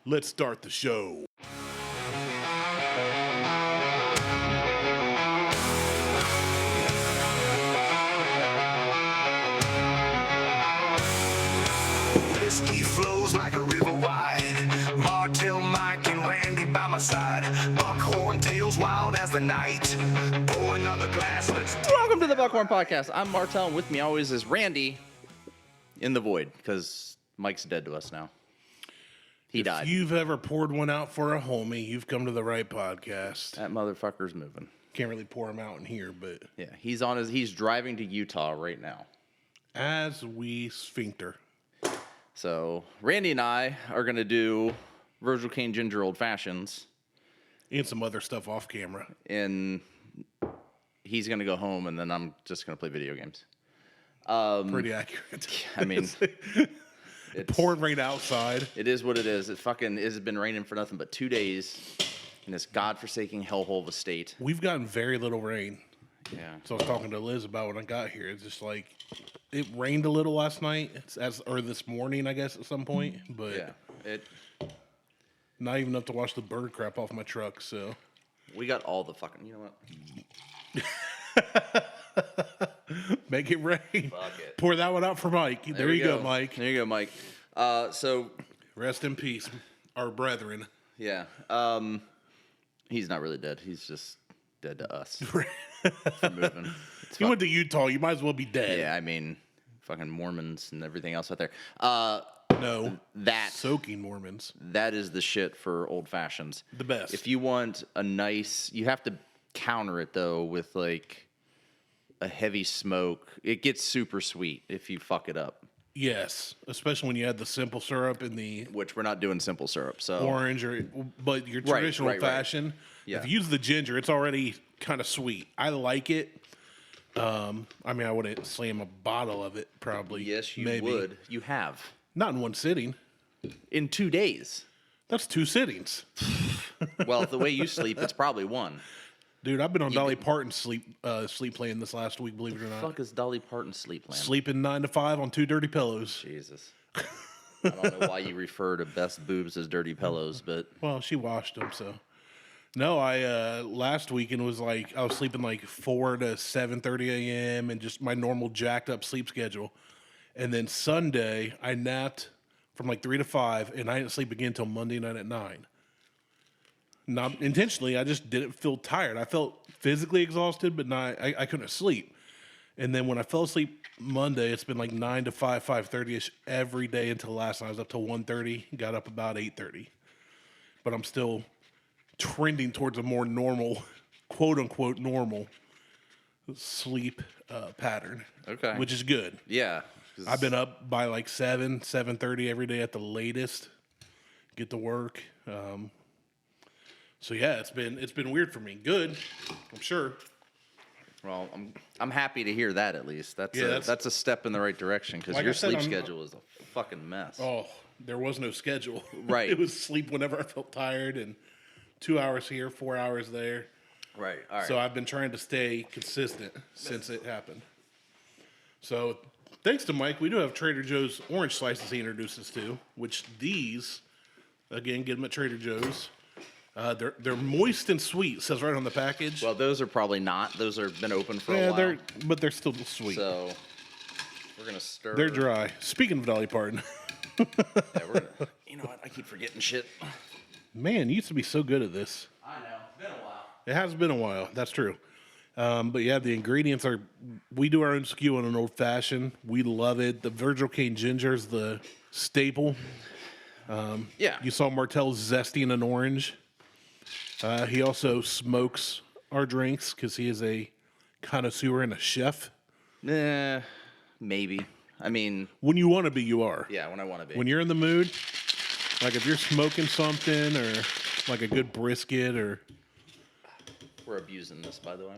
Let's start the show. Whiskey flows like a river wide. Martelle, Mike, and Randy by my side. Buckhorn tails wild as the night. Pour another glass, let's Welcome to the Buckhorn Podcast. I'm Martelle, and with me always is Randy in the void, because Mike's dead to us now. He died. If you've ever poured one out for a homie, you've come to the right podcast. That motherfucker's moving. Can't really pour him out in here, but Yeah, he's driving to Utah right now. as we sphincter. So Randy and I are going to do Virgil Kaine Ginger Old Fashions, And some other stuff off camera. and he's going to go home, and then I'm just going to play video games. Pretty accurate. I mean, it's, Pouring rain outside. it is what it is. It has been raining for nothing but 2 days in this godforsaken hellhole of a state. We've gotten very little rain. Yeah. So I was talking to Liz about when I got here. It's just like it rained a little last night, or this morning, I guess, at some point. But Yeah. not even enough to wash the bird crap off my truck. So We got all the fucking, you know what? make it rain. Fuck it. Pour that one out for Mike. There you go, Mike. There you go, Mike. So, Rest in peace, our brethren. yeah. He's not really dead. He's just dead to us Right. for moving. You went to Utah. You might as well be dead. Yeah, I mean, fucking Mormons and everything else out there. No. That Soaking Mormons. that is the shit for old fashions. The best. If you want a nice, you have to counter it though with like a heavy smoke. It gets super sweet if you fuck it up. Yes. Especially when you add the simple syrup and the Which we're not doing simple syrup. So orange, but your Right, traditional right. fashion. Yeah. If you use the ginger, it's already kind of sweet. I like it. I mean, I wouldn't slam a bottle of it, probably. yes, you maybe. would. You have Not in one sitting. in 2 days. That's 2 sittings. Well, the way you sleep, it's probably one. Dude, I've been on Dolly Parton sleep playing this last week, believe it or not. Fuck is Dolly Parton sleep plan? Sleeping 9 to 5 on 2 dirty pillows. Jesus. I don't know why you refer to best boobs as dirty pillows, but Well, she washed them, so. No, I last weekend was like I was sleeping like 4 to 7:30 a.m. and just my normal jacked up sleep schedule. And then Sunday I napped from like 3 to 5, and I didn't sleep again until Monday night at 9. Not intentionally, I just didn't feel tired. I felt physically exhausted, but I couldn't sleep. And then when I fell asleep Monday, it's been like 9 to 5, 5:30ish every day until last night. I was up till 1:30, got up about 8:30. But I'm still trending towards a more normal, quote unquote normal sleep pattern. Okay. Which is good. yeah. 'Cause I've been up by like 7:30 every day at the latest. Get to work. So yeah, it's been weird for me. Good, I'm sure. Well, I'm happy to hear that at least. That's a step in the right direction because Like your I said, sleep I'm- schedule is a fucking mess. Oh, there was no schedule. Right. It was sleep whenever I felt tired, and 2 hours here, 4 hours there. Right. All right. So I've been trying to stay consistent since it happened. So thanks to Mike, we do have Trader Joe's orange slices he introduced us to, which these, again, get them at Trader Joe's. They're moist and sweet, says right on the package. well, those are probably not. Those are been open for a while. but they're still sweet. So we're gonna stir. They're dry. Speaking of Dolly Parton, Yeah, we're gonna, you know what? I keep forgetting shit. man, you used to be so good at this. I know. It's been a while. It has been a while. That's true. But yeah, the ingredients are, we do our own skew on an old fashioned. We love it. The Virgil Kaine Ginger is the staple. Yeah. You saw Martell zesting an orange. He also smokes our drinks because he is a connoisseur and a chef. Maybe. I mean, When you want to be, you are. yeah, when I want to be. When you're in the mood, like if you're smoking something or like a good brisket or We're abusing this, by the way.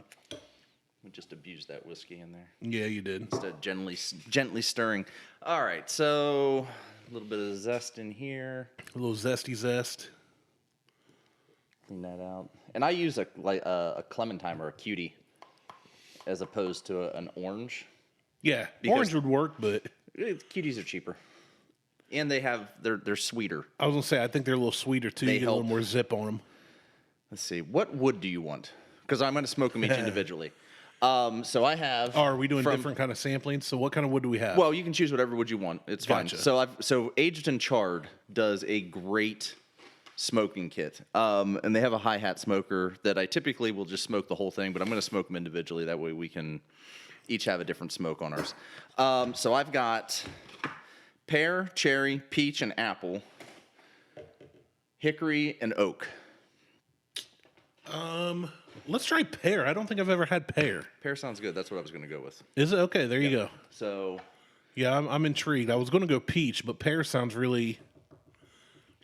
We just abused that whiskey in there. yeah, you did. Instead of gently stirring. All right, so a little bit of zest in here. A little zesty zest. Clean that out. And I use a clementine or a cutie as opposed to an orange. Yeah, Because- orange would work, but Cuties are cheaper. And they're sweeter. I was gonna say I think they're a little sweeter too. They You get a little help. more zip on them. Let's see. What wood do you want? Because I'm going to smoke them each individually. So I have. Oh, are we doing different kind of samplings? So what kind of wood do we have? Well, you can choose whatever wood you want. It's Gotcha. fine. So Aged and Charred does a great smoking kit. And they have a hi-hat smoker that I typically will just smoke the whole thing, but I'm going to smoke them individually. That way we can each have a different smoke on ours. So I've got pear, cherry, peach, and apple, hickory, and oak. Let's try pear. I don't think I've ever had pear. Pear sounds good. That's what I was going to go with. Is it? Okay, there you go. So Yeah, I'm intrigued. I was going to go peach, but pear sounds really.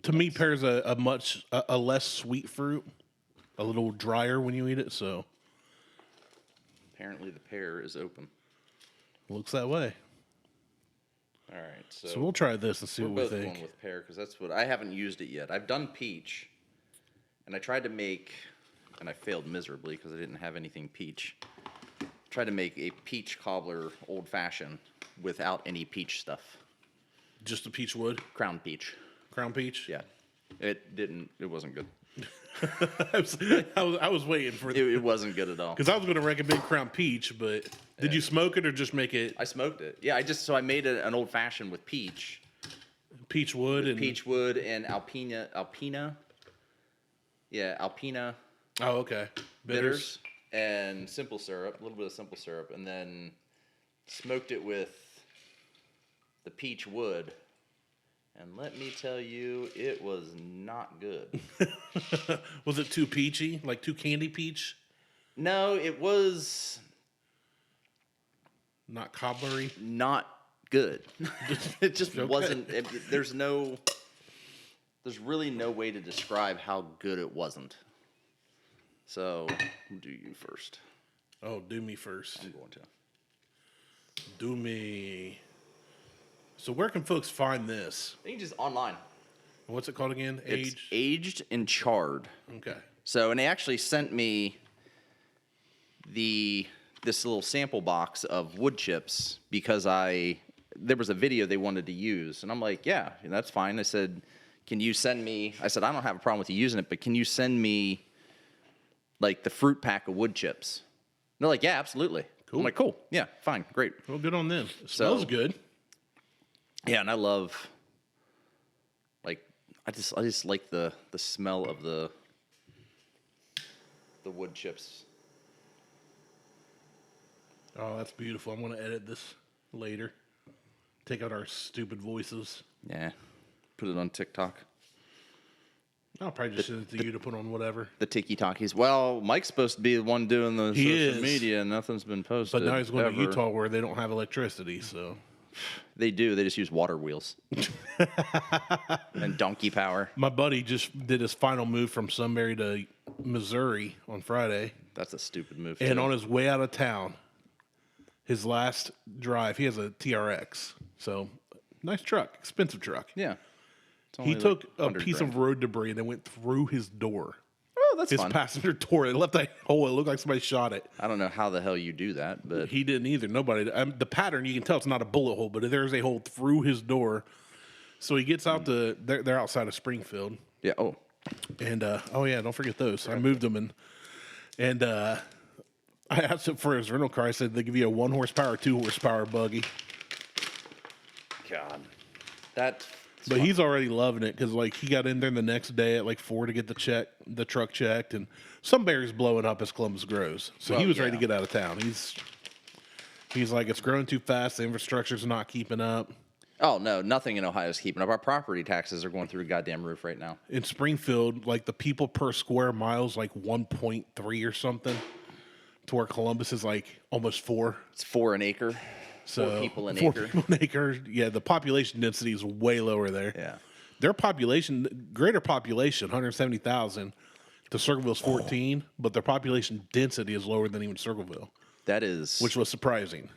To me, pear is a much less sweet fruit, a little drier when you eat it. So apparently the pear is open. looks that way. All right. So we'll try this and see we're what we both think. going with pear because that's what I haven't used it yet. I've done peach, and I tried to make, and I failed miserably because I didn't have anything peach. Tried to make a peach cobbler old fashioned without any peach stuff. Just a peach wood, Crown peach. crown peach. Yeah. It wasn't good. I was waiting for It wasn't good at all. because I was going to recommend crown peach, but did you smoke it or just make it I smoked it. Yeah, I made an old fashioned with peach. peach wood and Peach wood and Alpina. Yeah, Alpina Oh, okay. bitters and simple syrup, a little bit of simple syrup, and then smoked it with the peach wood. And let me tell you, it was not good. Was it too peachy, like too candy peach, No, it was not cobblery? not good. It just Okay. wasn't. There's really no way to describe how good it wasn't. So, do you first. Oh, do me first. I'm going to. Do me. So where can folks find this? You can just online. What's it called again? It's Age. aged and charred. Okay. So, and they actually sent me this little sample box of wood chips because there was a video they wanted to use, and I'm like, yeah, that's fine. I said, can you send me? I said, I don't have a problem with you using it, but can you send me like the fruit pack of wood chips? And they're like, yeah, absolutely. Cool. I'm like, cool, yeah, fine, great. Well, good on them. It smells good. Yeah, and I love, like, I just like the smell of the wood chips. Oh, that's beautiful. I'm going to edit this later. Take out our stupid voices. Yeah, put it on TikTok. I'll probably just send it to you to put on whatever. The tiki-talkies. Well, Mike's supposed to be the one doing the He social is. media, and nothing's been posted. But now he's going ever. to Utah where they don't have electricity, so. They do. They just use water wheels and donkey power. My buddy just did his final move from Sunbury to Missouri on Friday. That's a stupid move. And too. on his way out of town, his last drive, he has a TRX. So, nice truck, expensive truck. yeah, It's He only took like a 100 piece grand. of road debris and then went through his door. Oh, that's His fun. passenger door. It left a hole. It looked like somebody shot it. I don't know how the hell you do that, but He didn't either. Nobody. The pattern, you can tell it's not a bullet hole, but there's a hole through his door. So he gets out they're outside of Springfield. yeah. Oh, And, oh yeah, don't forget those. I moved them and I asked him for his rental car. I said, they give you a 1 horsepower, 2 horsepower buggy. God, that. But he's already loving it because, like, he got in there the next day at like 4 to get the truck checked, and some berries blowing up as Columbus grows. So he Well, was ready to yeah. get out of town. He's like, it's growing too fast. The infrastructure's not keeping up. Oh no, nothing in Ohio is keeping up. Our property taxes are going through a goddamn roof right now. In Springfield, like the people per square mile is like 1.3 or something, to where Columbus is like almost 4. It's 4 an acre. So 4 people an 4 acre. people an acre. Yeah, the population density is way lower there. Yeah. Their population, greater population, 170,000. To Circleville's 14, but their population density is lower than even Circleville, That is. which was surprising.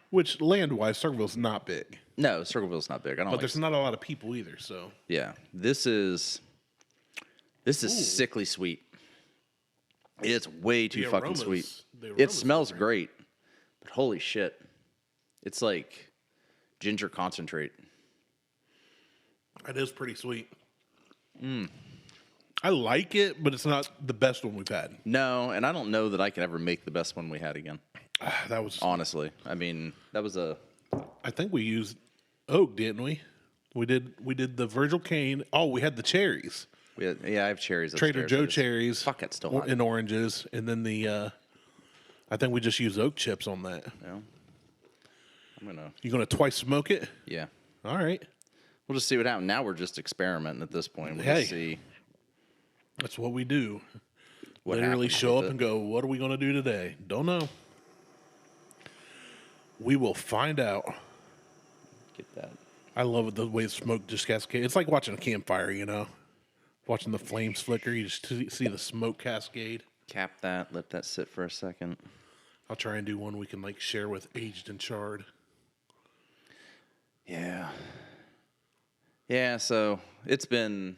Which land-wise, Circleville's not big, No, Circleville's not big. I don't but like. there's not a lot of people either. So Yeah, this is sickly sweet. It's way too The fucking aromas- sweet. the It aromas smells are great, but holy shit, it's like ginger concentrate. It is pretty sweet. I like it, but it's not the best one we've had. No, and I don't know that I can ever make the best one we had again. That was Honestly, I mean, that was a. I think we used oak, didn't we? We did the Virgil Kaine. Oh, we had the cherries. I have cherries. Trader upstairs. Joe I just- cherries. Fuck, it's still hot. And oranges, and then the. I think we just used oak chips on that. Yeah. I'm gonna. You gonna twice smoke it? Yeah. All right. We'll just see what happens. Now we're just experimenting at this point. We'll Hey. just see That's what we do. what Literally happens show with up it. and go, what are we gonna do today? Don't know. We will find out. Get that. I love the way smoke just cascades. It's like watching a campfire, you know? Watching the flames flicker, you just see the smoke cascade. Cap that. Let that sit for a second. I'll try and do one we can like share with aged and charred. Yeah. Yeah, so it's been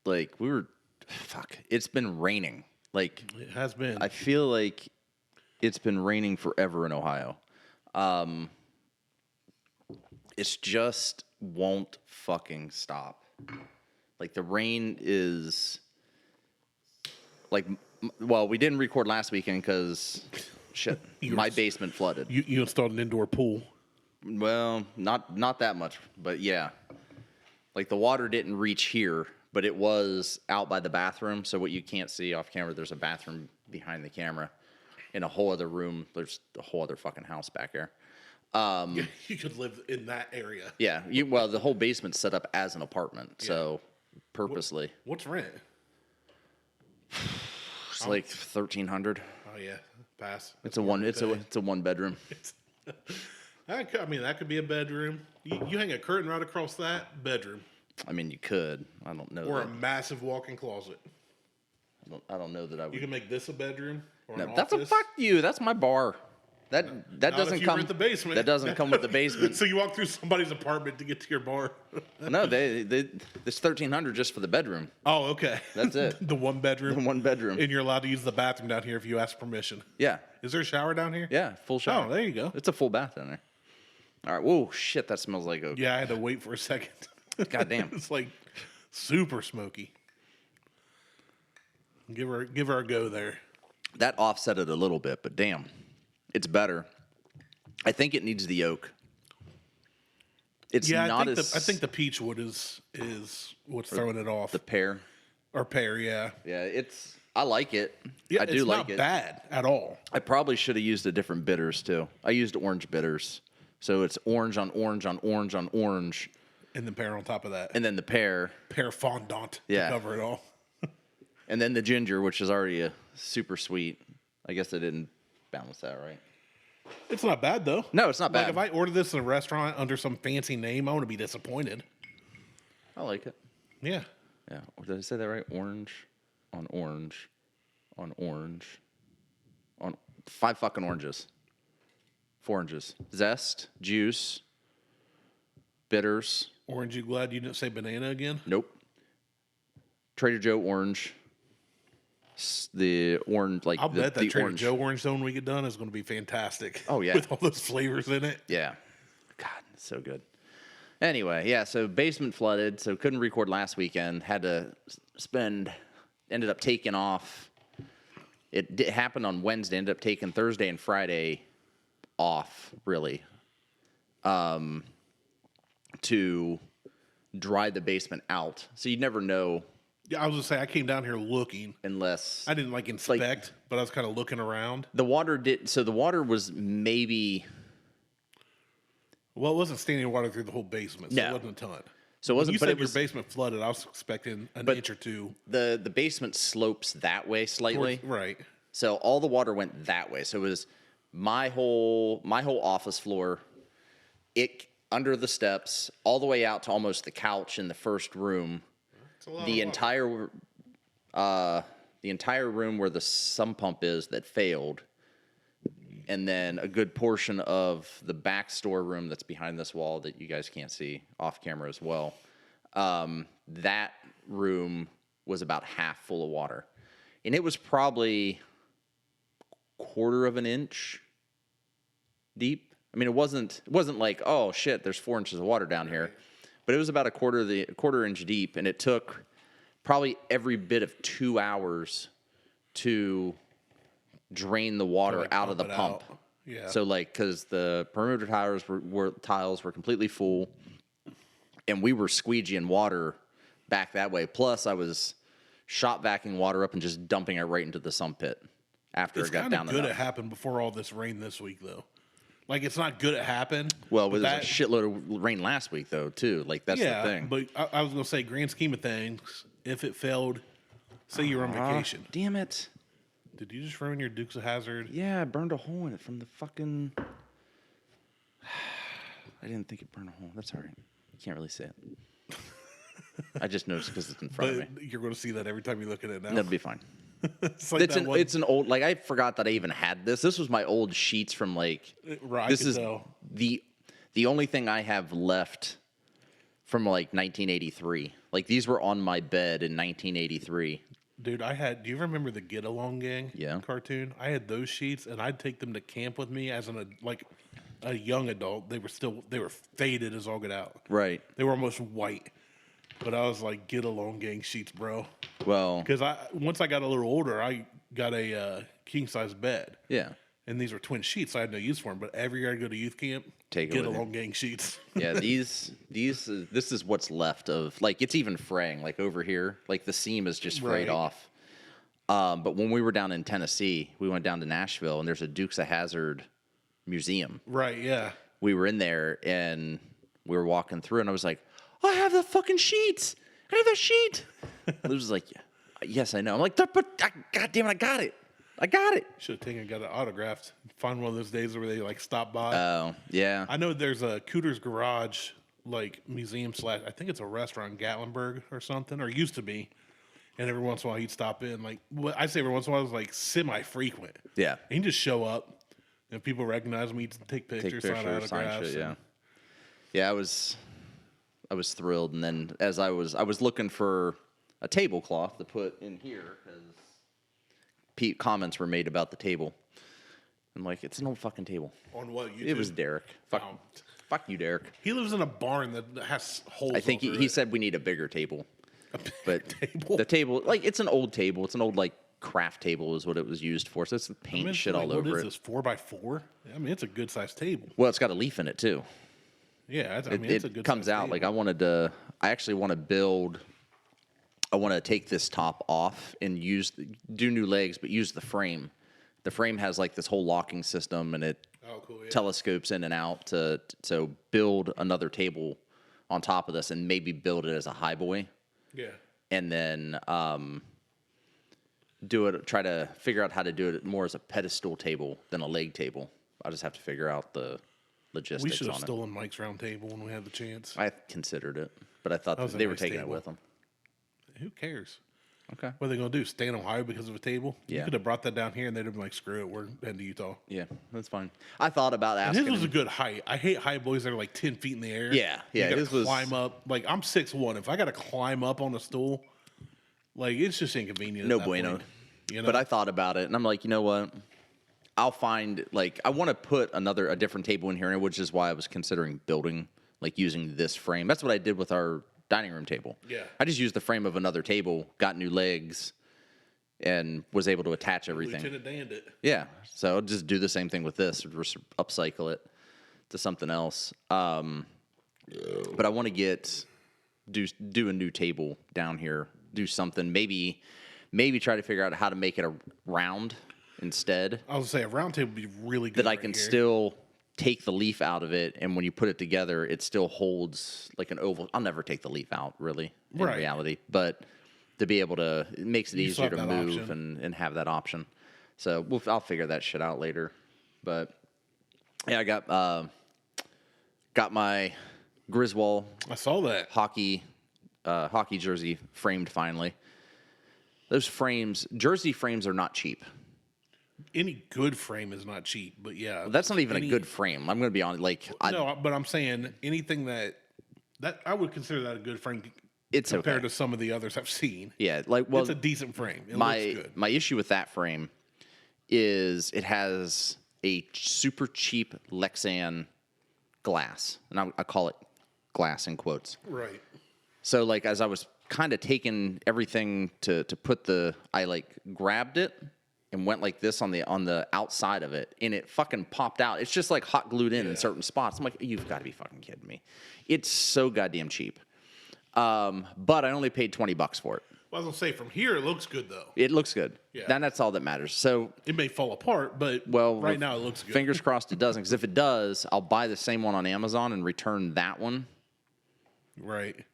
like it's been raining. Like It has been. I feel like it's been raining forever in Ohio. It's just won't fucking stop. Like the rain is like well, we didn't record last weekend cuz shit, my basement flooded. You installed an indoor pool. Well, not that much, but yeah. Like the water didn't reach here, but it was out by the bathroom. So what you can't see off camera, there's a bathroom behind the camera. In a whole other room, there's a whole other fucking house back there. You could live in that area. Yeah, well, the whole basement's set up as an apartment, so purposely. What's rent? It's like 1,300. Oh yeah, pass. It's a one bedroom. I mean, that could be a bedroom. You hang a curtain right across that bedroom, I mean, you could. I don't know. or That. a massive walk-in closet. I don't know that I would. You can make this a bedroom. Or No, an that's a office. fuck you. That's my bar. That Not doesn't if you come rent the basement. That doesn't come with the basement. So you walk through somebody's apartment to get to your bar. No, they it's 1,300 just for the bedroom. Oh, okay. That's it. The one bedroom. One bedroom. And you're allowed to use the bathroom down here if you ask permission. Yeah, Is there a shower down here? yeah, full shower. Oh, there you go. It's a full bath down there. All right. Whoa, shit, that smells like oak. Yeah, I had to wait for a second. God damn. It's like super smoky. Give her a go there. That offset it a little bit, but damn, it's better. I think it needs the oak. It's Yeah, not I as think the peach wood is what's throwing it off. the pear. Or pear, yeah. Yeah, I like it. Yeah, I do it's like not it. bad at all. I probably should have used a different bitters too. I used orange bitters. So it's orange on orange on orange on orange, And then pear on top of that. and then the pear, Pear fondant Yeah. to cover it all. and then the ginger, which is already a super sweet. I guess I didn't balance that right. It's not bad though. No, it's not Like bad. if I order this in a restaurant under some fancy name, I want to be disappointed. I like it. Yeah. Yeah. Did I say that right? Orange on orange on orange on 5 fucking oranges. 4 oranges. Zest, juice, bitters. Orange, you glad you didn't say banana again? Nope. Trader Joe orange. The orange, like I'll the, bet that the Trader orange. Joe orange zone we get done is going to be fantastic. Oh, yeah. With all those flavors in it. Yeah. God, it's so good. Anyway, yeah, so basement flooded, so couldn't record last weekend. Had to ended up taking off. It happened on Wednesday, ended up taking Thursday and Friday off, really, to dry the basement out. So you'd never know Yeah, I was going to say, I came down here looking. unless I didn't like inspect, but I was kind of looking around. the water did. So the water was maybe. Well, it wasn't standing water through the whole basement, so No. it wasn't a ton. So it When wasn't, you but said it was your basement flooded, I was expecting an But- inch or two. the basement slopes that way slightly. Right. So all the water went that way. So it was my whole office floor, it under the steps, all the way out to almost the couch in the first room. It's a lot The of water. entire room where the sump pump is that failed, and then a good portion of the back storeroom that's behind this wall that you guys can't see off camera as well. That room was about half full of water, and it was probably quarter of an inch deep. I mean, it wasn't like, oh shit, there's 4 inches of water down here, but it was about a quarter inch deep, and it took probably every bit of 2 hours to drain the water out of the pump. Yeah. So like, because the perimeter tiles were completely full, and we were squeegeeing water back that way. Plus, I was shop vacuuming water up and just dumping it right into the sump pit after it got down enough. It's kind of good it happened before all this rain this week, though. Like, it's not good it happened. Well, there was a shitload of rain last week, though, too. Like, that's the thing. But I was going to say, grand scheme of things, if it failed, say you were on vacation. Damn it. Did you just ruin your Dukes of Hazzard? Yeah, I burned a hole in it from the fucking... I didn't think it burned a hole. That's all right. You can't really see it. I just noticed because it's in front of me. You're going to see that every time you look at it now. That'll be fine. It's like it's an old, like, I forgot that I even had this. This was my old sheets from, like, this is the only thing I have left from, like, 1983. Like, these were on my bed in 1983. Dude, do you remember the Get Along Gang cartoon? I had those sheets, and I'd take them to camp with me as a young adult. They were faded as all get out. Right. They were almost white. But I was like, Get Along Gang sheets, bro. Well, because once I got a little older, I got a king size bed. Yeah. And these were twin sheets. So I had no use for them. But every year I go to youth camp, Get Along Gang sheets. Yeah, this is what's left of, like, it's even fraying. Like over here, like the seam is just frayed off. But when we were down in Tennessee, we went down to Nashville, and there's a Dukes of Hazzard museum. Right. Yeah. We were in there, and we were walking through, and I was like, I have the fucking sheets. I have a sheet. Liz was like, yes, I know. I'm like, but God damn it, I got it. I got it. Should have taken and got it autographed. Find one of those days where they like stop by. Oh, yeah. I know there's a Cooter's Garage like museum / I think it's a restaurant in Gatlinburg or something, or used to be. And every once in a while he'd stop in. Like I say every once in a while, it was like semi-frequent. Yeah. And he'd just show up. And people recognize him, he'd take pictures, sign autographs. Shit, yeah. Yeah, I was thrilled, and then as I was looking for a tablecloth to put in here because comments were made about the table. I'm like, it's an old fucking table. On what? YouTube? It was Derek. Fuck you, Derek. He lives in a barn that has holes. I think he said we need a bigger table. The table, like, it's an old table. It's an old, like, craft table is what it was used for. So it's paint shit all over it. What is this, 4x4? I mean, it's a good sized table. Well, it's got a leaf in it too. Yeah, it's a good it comes out table. Like I actually want to build. I want to take this top off and do new legs, but use the frame. The frame has like this whole locking system, and it telescopes in and out to build another table on top of this, and maybe build it as a highboy. Yeah. And then try to figure out how to do it more as a pedestal table than a leg table. I just have to figure out the logistics on it. We should have stolen Mike's round table when we had the chance. I considered it, but I thought they were taking it with them. Who cares? Okay. What are they going to do? Stay in Ohio because of a table? Yeah. You could have brought that down here, and they'd have been like, screw it, we're heading to Utah. Yeah, that's fine. I thought about asking. And his was a good height. I hate high boys that are like 10 feet in the air. Yeah. You got to climb up. Like, I'm 6'1". If I got to climb up on a stool, like, it's just inconvenient. No bueno. You know? But I thought about it, and I'm like, you know what? I'll find, like, I want to put a different table in here, which is why I was considering building, like, using this frame. That's what I did with our dining room table. Yeah. I just used the frame of another table, got new legs, and was able to attach everything. Lieutenant Danned it. Yeah. So I'll just do the same thing with this, upcycle it to something else. But I want to do a new table down here, do something, maybe try to figure out how to make it a round instead. I was going to say, a round table would be really good. That I can still take the leaf out of it, and when you put it together, it still holds like an oval. I'll never take the leaf out, really, in reality. But to be able to, it makes it easier to move and have that option. So I'll figure that shit out later. But yeah, I got my Griswold. I saw that hockey jersey framed finally. Those frames, jersey frames, are not cheap. Any good frame is not cheap, but yeah. Well, that's not even a good frame. I'm going to be honest. No, but I'm saying anything that I would consider that a good frame. It's compared to some of the others I've seen. Yeah, it's a decent frame. It looks good. My issue with that frame is it has a super cheap Lexan glass, and I call it glass in quotes. Right. So like as I was kind of taking everything to put I like grabbed it and went like this on the outside of it, and it fucking popped out. It's just like hot glued in certain spots. I'm like, you've got to be fucking kidding me. It's so goddamn cheap. But I only paid $20 for it. Well, I was gonna say from here it looks good though. It looks good. Yeah. And that's all that matters. So It may fall apart, but right now it looks good. fingers crossed it doesn't, because if it does, I'll buy the same one on Amazon and return that one Right.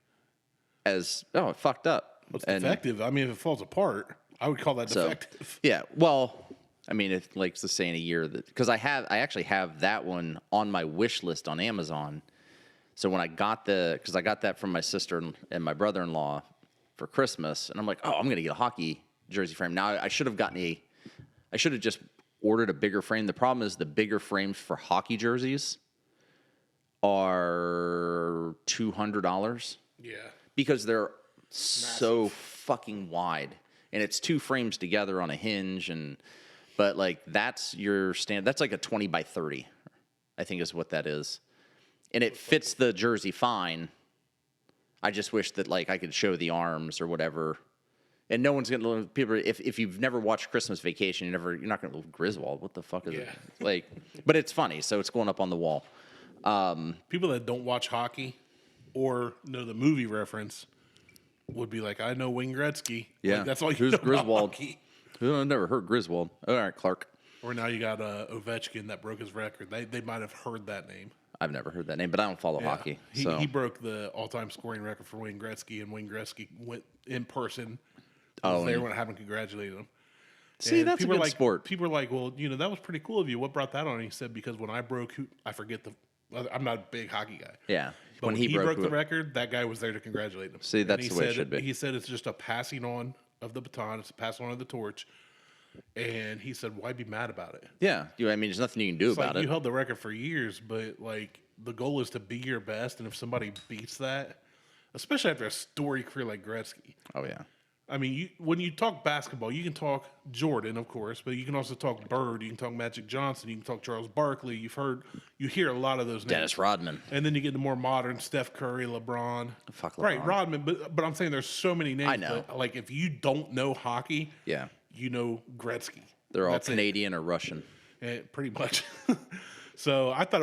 as it fucked up. It's defective. I mean, if it falls apart, I would call that defective. Yeah. Well, I mean, it's like to say in a year that, because I actually have that one on my wish list on Amazon. So when I got because I got that from my sister and my brother-in-law for Christmas, and I'm like, oh, I'm gonna get a hockey jersey frame. Now I should have just ordered a bigger frame. The problem is the bigger frames for hockey jerseys are $200. Yeah. Because they're so fucking wide, and it's two frames together on a hinge, but like that's that's like a 20 by 30, I think is what that is, and it fits the jersey fine. I just wish that like I could show the arms or whatever, and no one's gonna people. If you've never watched Christmas Vacation, you're not gonna Griswold. What the fuck is it like? But it's funny, so it's going up on the wall. People that don't watch hockey or know the movie reference would be like, I know Wayne Gretzky. Yeah, Like, that's all you Who's know about Griswold? hockey. I've never heard Griswold. All right, Clark. Or now you got Ovechkin that broke his record. They might have heard that name. I've never heard that name, but I don't follow hockey. So He broke the all-time scoring record for Wayne Gretzky, and Wayne Gretzky went in person. Was there when it happened, congratulated him. See, And that's a people good are like, sport. People are like, well, that was pretty cool of you. What brought that on? And he said, because when I broke, I'm not a big hockey guy. Yeah. But when he broke the record, that guy was there to congratulate him. See, that's and the way it should be. He said it's just a passing on of the baton. It's a passing on of the torch. And he said, why be mad about it? Yeah. I mean, there's nothing you can do It's about like it. you held the record for years, but like the goal is to be your best. And if somebody beats that, especially after a story career like Gretzky, Oh, yeah. I mean, when you talk basketball, you can talk Jordan, of course, but you can also talk Bird. You can talk Magic Johnson. You can talk Charles Barkley. You hear a lot of those names. Dennis Rodman. And then you get the more modern Steph Curry, LeBron. Fuck LeBron. Right, Rodman. But I'm saying there's so many names. I know. But, like, if you don't know hockey, Yeah. you know Gretzky. They're all That's it. Canadian or Russian. Pretty much. So I thought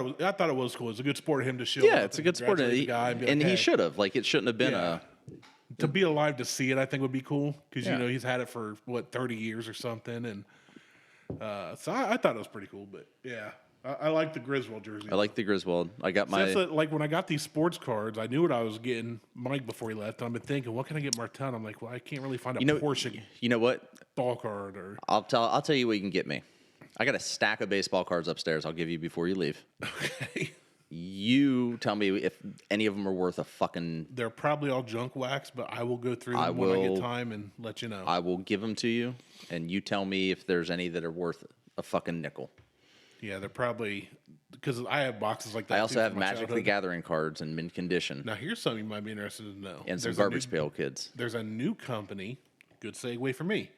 it was cool. It's a good sport of him to show. Yeah, up it's a and good sport. congratulate the guy and be like, And he "Hey." should have. Like, it shouldn't have been Yeah. To be alive to see it, I think would be cool because Yeah. he's had it for 30 years or something, and so I thought it was pretty cool. But yeah, I like the Griswold jersey. I like the Griswold. I got So that's my. like when I got these sports cards, I knew what I was getting Mike before he left. And I've been thinking, what can I get Martelle? I'm like, well, I can't really find a Porsche You know what? ball card or I'll tell you what you can get me. I got a stack of baseball cards upstairs. I'll give you before you leave. okay. You tell me if any of them are worth a fucking. They're probably all junk wax, but I will go through them when I get time and let you know. I will give them to you, and you tell me if there's any that are worth a fucking nickel. Yeah, they're probably because I have boxes like that. I also too have from my Magic the childhood. Gathering cards in mint condition, Now here's something you might be interested to know. and some There's Garbage Pail Kids. There's a new company, good segue for me,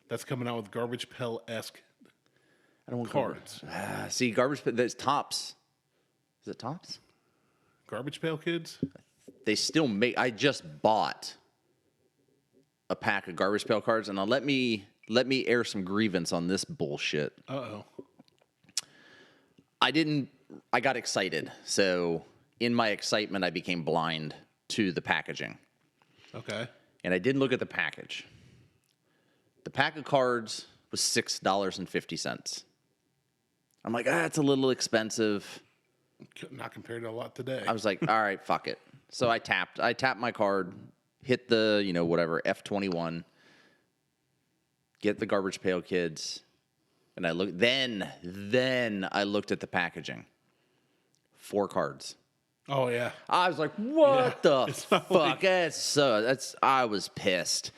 that's coming out with Garbage Pail-esque I don't want cards. See, Garbage Pail. There's Tops. Is it Tops? Garbage Pail Kids? They still make. I just bought a pack of Garbage Pail cards, and let me air some grievance on this bullshit. Uh-oh. I got excited. So in my excitement, I became blind to the packaging. Okay. And I didn't look at the package. The pack of cards was $6.50. I'm like, it's a little expensive. Not compared to a lot today. I was like, all right, fuck it. So I tapped my card, hit the, whatever, F21, get the Garbage Pail Kids, and I looked, then I looked at the packaging. 4 cards. Oh, yeah. I was like, what the It's not fuck? like- I was pissed.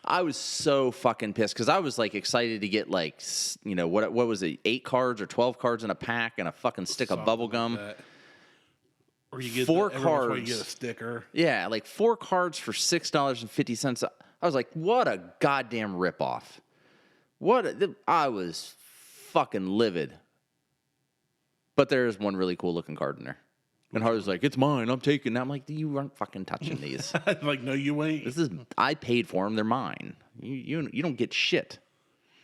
I was so fucking pissed because I was like excited to get like, what was it, 8 cards or 12 cards in a pack and a fucking stick of bubble gum. That. Or you get 4 every once in a while cards. You get a sticker. Yeah, like 4 cards for $6.50. I was like, what a goddamn ripoff. I was fucking livid. But there is one really cool looking card in there. And Harley's like, it's mine. I'm taking it. I'm like, you aren't fucking touching these. Like, no, you ain't. I paid for them. They're mine. You don't get shit.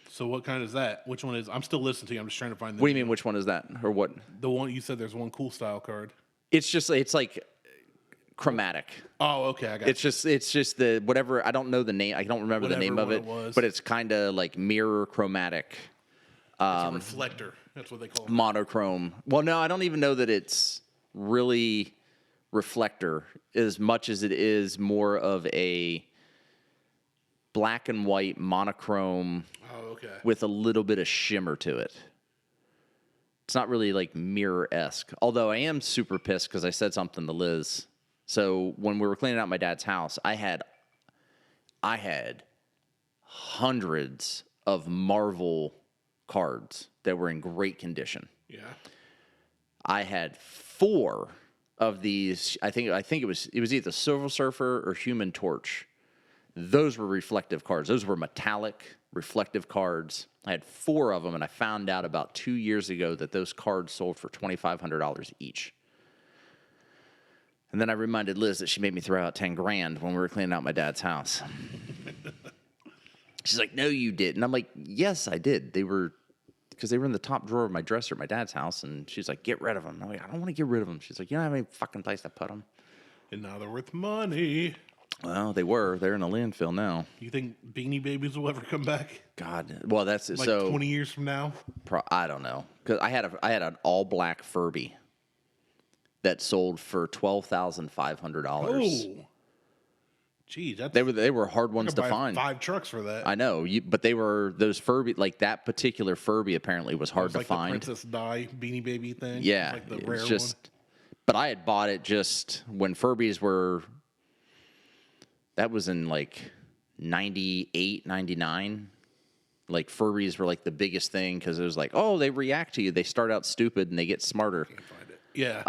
So what kind is that? Which one is? I'm still listening to you. I'm just trying to find. What do you mean? Which one is that, or what? The one you said. There's one cool style card. It's like chromatic. Oh, okay. I got. It's just the whatever. I don't know the name. I don't remember the name of it. But it's kind of like mirror chromatic. It's a reflector. That's what they call it. Monochrome. Well, no, I don't even know that it's really reflector as much as it is more of a black and white monochrome with a little bit of shimmer to it. It's not really like mirror-esque. Although I am super pissed because I said something to Liz. So when we were cleaning out my dad's house, I had hundreds of Marvel cards that were in great condition. Yeah. I had 4 of these. I think it was either Silver Surfer or Human Torch. Those were reflective cards. Those were metallic reflective cards. I had 4 of them, and I found out about 2 years ago that those cards sold for $2,500 each. And then I reminded Liz that she made me throw out $10,000 when we were cleaning out my dad's house. She's like, "No, you didn't." I'm like, "Yes, I did. Because they were in the top drawer of my dresser at my dad's house." And she's like, "Get rid of them." I'm like, "I don't want to get rid of them." She's like, "You don't have any fucking place to put them." And now they're worth money. Well, they were. They're in a landfill now. You think Beanie Babies will ever come back? God. Well, that's like so 20 years from now? I don't know. Because I had an all black Furby that sold for $12,500. Oh. Geez, they were hard ones to find. 5 trucks for that. I know, but they were those Furby, like that particular Furby apparently was hard to find. The Princess Di Beanie Baby thing. Yeah, like the rare one. But I had bought it just when Furbies were. That was in like 98, 99. Like Furbies were like the biggest thing because it was like, oh, they react to you. They start out stupid and they get smarter. Can't find it. Yeah.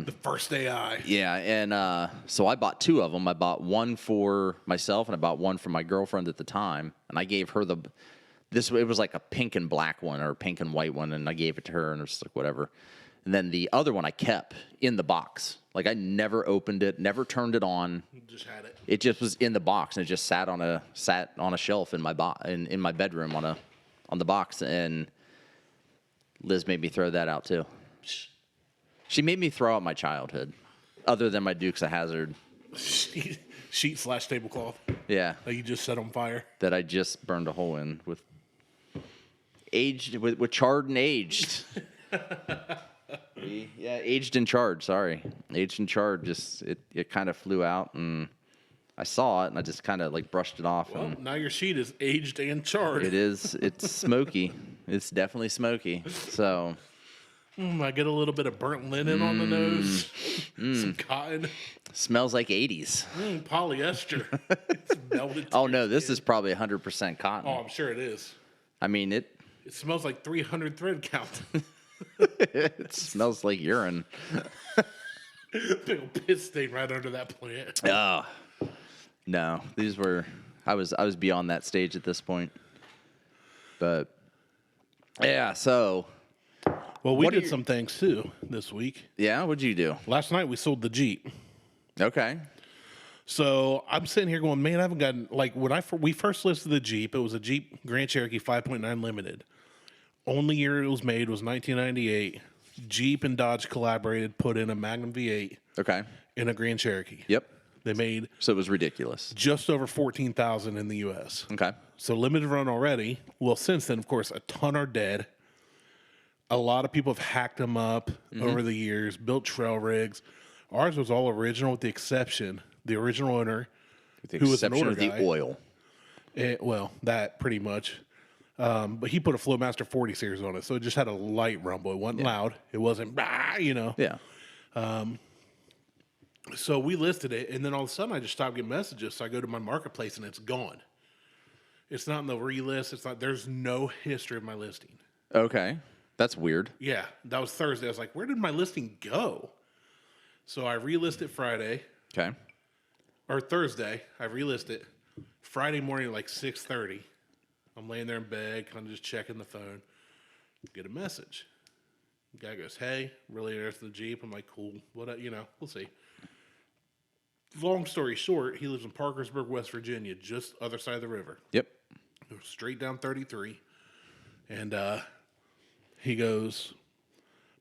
The first AI. Yeah, and so I bought 2 of them. I bought one for myself and I bought one for my girlfriend at the time. And I gave her it was like a pink and black one or a pink and white one, and I gave it to her and it was like whatever. And then the other one I kept in the box. Like I never opened it, never turned it on. You just had it. It just was in the box and it just sat on a shelf in my in my bedroom on the box, and Liz made me throw that out too. She made me throw out my childhood, other than my Dukes of Hazzard sheet/tablecloth. Yeah, that you just set on fire. That I just burned a hole in with charred and aged. Yeah, aged and charred. Sorry, aged and charred. Just it kind of flew out, and I saw it, and I just kind of like brushed it off. Well, now your sheet is aged and charred. It is. It's smoky. It's definitely smoky. So. I get a little bit of burnt linen on the nose. Some cotton. Smells like 80s. Polyester. It's melted. Oh, no, this is probably 100% cotton. Oh, I'm sure it is. I mean, it smells like 300 thread count. It smells like urine. Big old piss stain right under that plant. Oh, no, I was beyond that stage at this point. But, yeah, so... Well, we did some things too this week. Yeah, what'd you do? Last night we sold the Jeep. Okay. So I'm sitting here going, man, I haven't gotten when we first listed the Jeep. It was a Jeep Grand Cherokee 5.9 Limited. Only year it was made was 1998. Jeep and Dodge collaborated, put in a Magnum V8. Okay. In a Grand Cherokee. Yep. They made so it was ridiculous. Just over 14,000 in the U.S. Okay. So limited run already. Well, since then, of course, a ton are dead. A lot of people have hacked them up over the years, built trail rigs. Ours was all original with the exception, the original owner, who was an older guy. The oil. Well, that pretty much. But he put a Flowmaster 40 series on it, so it just had a light rumble. It wasn't loud. It wasn't, Yeah. So we listed it, and then all of a sudden I just stopped getting messages. So I go to my marketplace, and it's gone. It's not in the relist. It's not. There's no history of my listing. Okay. That's weird. Yeah, that was Thursday. I was like, where did my listing go? So I relisted Friday. Okay. Or Thursday. I relisted Friday morning at like 6:30. I'm laying there in bed, kind of just checking the phone. Get a message. Guy goes, hey, really interested in the Jeep? I'm like, cool. What, we'll see. Long story short, he lives in Parkersburg, West Virginia, just other side of the river. Yep. Goes straight down 33. And he goes,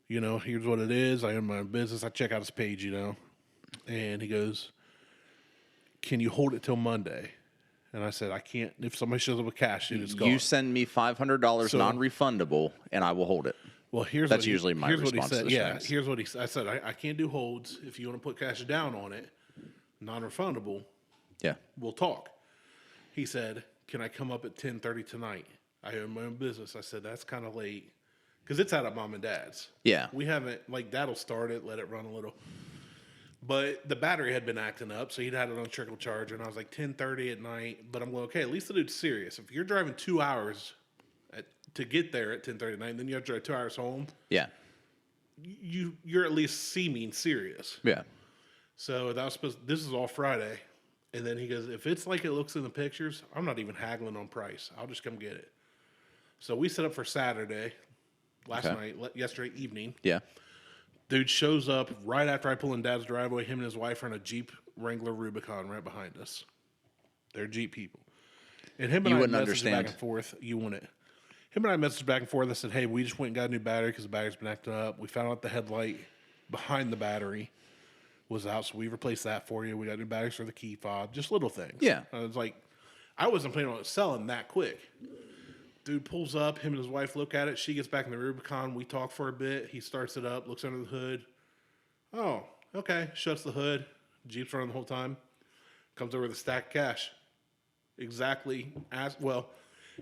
here's what it is. I own my own business. I check out his page, And he goes, can you hold it till Monday? And I said, I can't. If somebody shows up with cash, dude, it's gone. You send me $500 non-refundable, and I will hold it. Well, that's usually my response to this. Yeah, here's what he said. I said, I can't do holds. If you want to put cash down on it, non-refundable, yeah, we'll talk. He said, can I come up at 10:30 tonight? I own my own business. I said, that's kind of late because it's out at mom and dad's. Yeah. We haven't, dad'll start it, let it run a little. But the battery had been acting up, so he'd had it on trickle charger, and I was like 10:30 at night. But I'm going, okay, at least the dude's serious. If you're driving 2 hours to get there at 10:30 at night, and then you have to drive 2 hours home. Yeah. You're at least seeming serious. Yeah. So that was this is all Friday. And then he goes, if it's like it looks in the pictures, I'm not even haggling on price. I'll just come get it. So we set up for Saturday, yesterday evening. Yeah. Dude shows up right after I pull in Dad's driveway. Him and his wife are in a Jeep Wrangler Rubicon right behind us. They're Jeep people. And him and you I wouldn't messaged understand. back and forth. You wouldn't. Him and I messaged back and forth. I said, hey, we just went and got a new battery because the battery's been acting up. We found out the headlight behind the battery was out, so we replaced that for you. We got new batteries for the key fob. Just little things. Yeah. I was like, I wasn't planning on it selling that quick. Dude pulls up. Him and his wife look at it. She gets back in the Rubicon. We talk for a bit. He starts it up, looks under the hood. Oh, okay. Shuts the hood. Jeep's running the whole time. Comes over with a stack of cash. Exactly as well.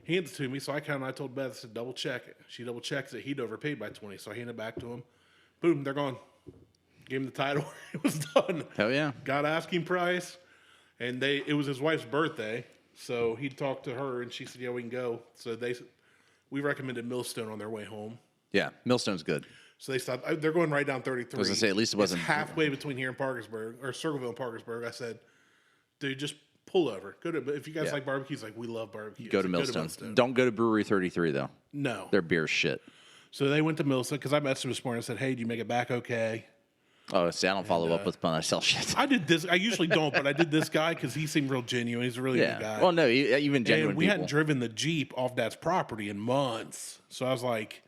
He hands it to me, so I told Beth, I said, double check it. She double checks it. He'd overpaid by 20, so I handed it back to him. Boom, they're gone. Gave him the title. It was done. Hell yeah. Got asking price, and it was his wife's birthday, so he talked to her, and she said, yeah, we can go. So we recommended Millstone on their way home. Yeah, Millstone's good. So they stopped. They're going right down 33. I was going to say, at least it wasn't It's halfway between here and Parkersburg, or Circleville and Parkersburg. I said, dude, just pull over. Go to. If you guys like barbecue, like we love barbecue. Go to Millstone. Don't go to Brewery 33 though. No, their beer's shit. So they went to Millstone because I messaged him this morning. I said, hey, do you make it back okay? Oh, see, I don't follow up with when I sell shit. I did this. I usually don't, but I did this guy because he seemed real genuine. He's a really good guy. Well, no, even genuine and we people. hadn't driven the Jeep off Dad's property in months. So I was like,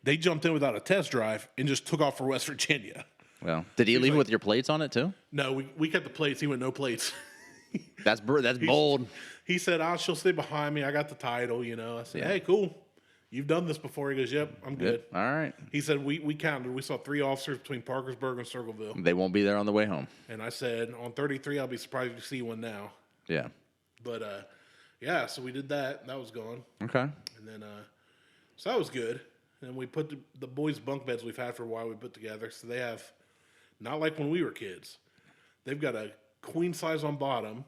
they jumped in without a test drive and just took off for West Virginia. Well, did he leave it with your plates on it too? No, we kept the plates. He went no plates. That's bold. He said, she'll stay behind me. I got the title, I said, hey, cool. You've done this before. He goes, yep, I'm good. All right. He said, we counted. We saw 3 officers between Parkersburg and Circleville. They won't be there on the way home. And I said, on 33, I'll be surprised to see one now. Yeah. But, so we did that. That was gone. Okay. And then, so that was good. And we put the boys' bunk beds we've had for a while, we put together. So they have, not like when we were kids, they've got a queen size on bottom.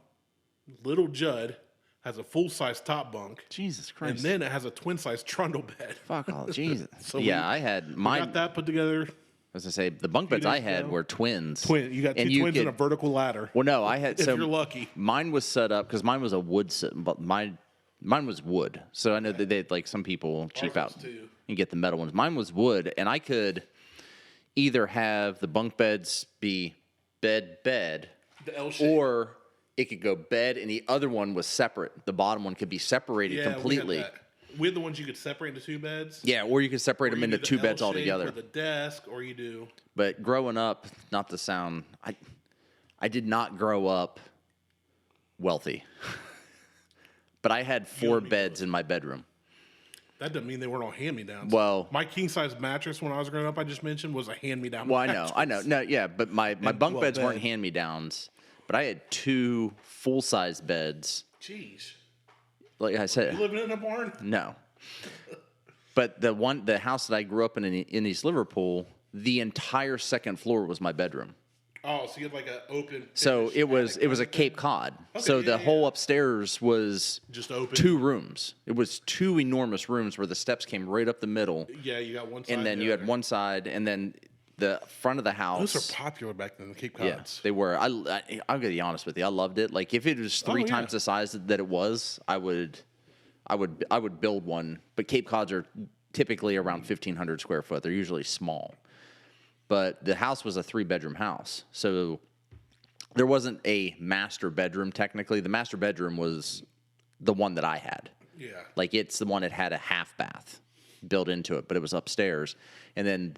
Little Judd has a full-size top bunk. Jesus Christ. And then it has a twin-size trundle bed. Fuck all, Jesus. So I had mine. We got that put together. As I say, the bunk beds I had were twins. You got two twins and a vertical ladder. Well, no, I had. If you're lucky. Mine was set up because mine was a wood, but mine was wood. So I know that they like some people cheap out and get the metal ones. Mine was wood, and I could either have the bunk beds be bed, the L shape. or it could go bed, and the other one was separate. The bottom one could be separated completely. We had the ones you could separate into 2 beds. Yeah, or you could separate them into 2 beds altogether. With a desk, or you do. But growing up, not to sound, I did not grow up wealthy. But I had 4 beds in my bedroom. That doesn't mean they weren't all hand-me-downs. Well, my king-size mattress when I was growing up, I just mentioned, was a hand-me-down Well, mattress. I know. No, yeah, but my bunk beds weren't hand-me-downs. But I had 2 full-size beds. Jeez. Like I said. You living in a barn? No. But the house that I grew up in East Liverpool, the entire second floor was my bedroom. Oh, so you had like an open. So it was a Cape Cod. Okay, so the whole upstairs was just open. 2 rooms. It was 2 enormous rooms where the steps came right up the middle. Yeah, you got one side. And then you had one side, and then the front of the house. Those are popular back then, the Cape Cods. Yeah, they were. I'm gonna be honest with you. I loved it. Like if it was 3 times the size that it was, I would build one. But Cape Cods are typically around 1,500 square foot. They're usually small. But the house was a 3-bedroom house. So there wasn't a master bedroom technically. The master bedroom was the one that I had. Yeah. Like it's the one that had a half bath built into it, but it was upstairs. And then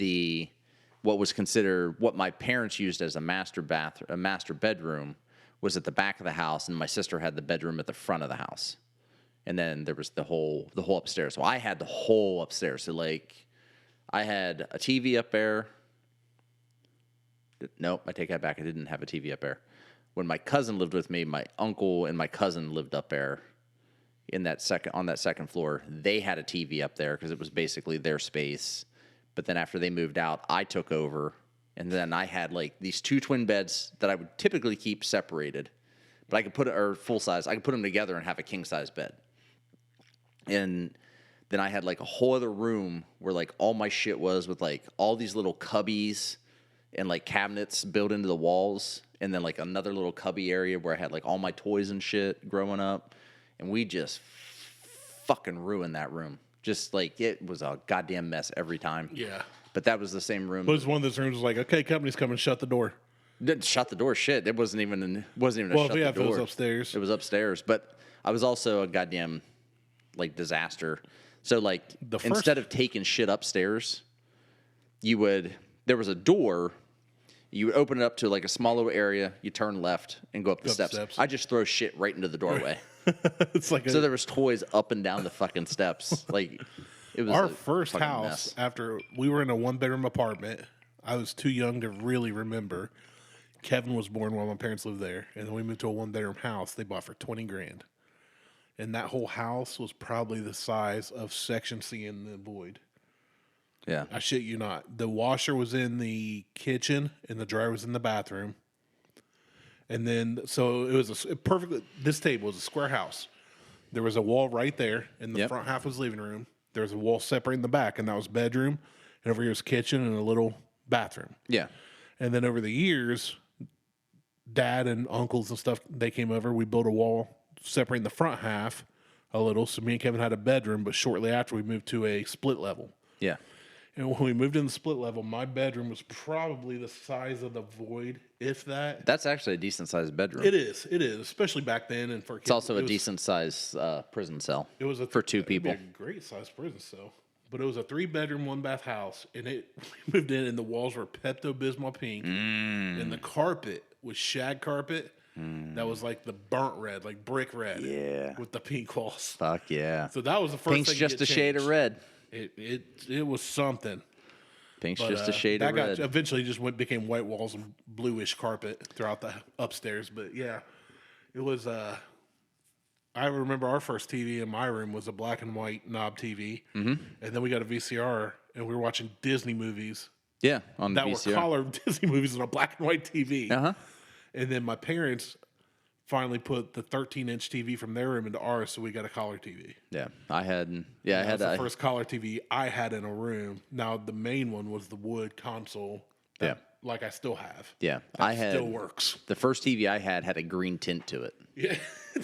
what was considered what my parents used as a master bedroom was at the back of the house, and my sister had the bedroom at the front of the house. And then there was the whole upstairs. So I had the whole upstairs. So like I had a TV up there. Nope, I take that back. I didn't have a TV up there. When my cousin lived with me, my uncle and my cousin lived up there on that second floor. They had a TV up there because it was basically their space. But then after they moved out, I took over. And then I had like these 2 twin beds that I would typically keep separated. But I could full size. I could put them together and have a king size bed. And then I had like a whole other room where like all my shit was with like all these little cubbies and like cabinets built into the walls. And then like another little cubby area where I had like all my toys and shit growing up. And we just fucking ruined that room. Just like it was a goddamn mess every time. Yeah. But that was the same room. It was one of those rooms like, okay, company's coming, shut the door. Didn't shut the door. Shit, it wasn't even a Well, shut yeah, the if it door. was upstairs. It was upstairs, but I was also a goddamn like disaster. So like instead of taking shit upstairs, there was a door. You would open it up to like a small little area. You turn left and go up the steps. I just throw shit right into the doorway. It's like so there was toys up and down the fucking steps. Like it was our first house mess. after we were in a 1-bedroom apartment. I was too young to really remember. Kevin was born while my parents lived there, and then we moved to a 1-bedroom house they bought for $20,000. And that whole house was probably the size of Section C in the Void. Yeah. I shit you not. The washer was in the kitchen, and the dryer was in the bathroom. And then, so it was this table was a square house. There was a wall right there, and the front half was living room. There was a wall separating the back, and that was bedroom. And over here was kitchen and a little bathroom. Yeah. And then over the years, Dad and uncles and stuff, they came over. We built a wall separating the front half a little. So me and Kevin had a bedroom, but shortly after we moved to a split level. Yeah. And when we moved in the split level, my bedroom was probably the size of the Void, if that. That's actually a decent sized bedroom. It is, especially back then. And for kids, it's also a decent sized prison cell. It was for 2 people. It'd be a great sized prison cell. But it was a 3-bedroom, 1-bath house, and we moved in, and the walls were Pepto-Bismol pink, and the carpet was shag carpet that was like the burnt red, like brick red, with the pink walls. Fuck yeah! So that was the first Pink's thing. Just a shade of red. It was something. Pink's just a shade of red. Eventually just became white walls and bluish carpet throughout the upstairs. But yeah, it was. I remember our first TV in my room was a black and white knob TV, and then we got a VCR, and we were watching Disney movies. Yeah, on the that VCR. were color Disney movies on a black and white TV. Uh huh. And then my parents finally put the 13-inch TV from their room into ours, so we got a color TV. Yeah, I had. Yeah, I had the first color TV I had in a room. Now the main one was the wood console. Like I still have. Yeah, still works. The first TV I had a green tint to it. Yeah.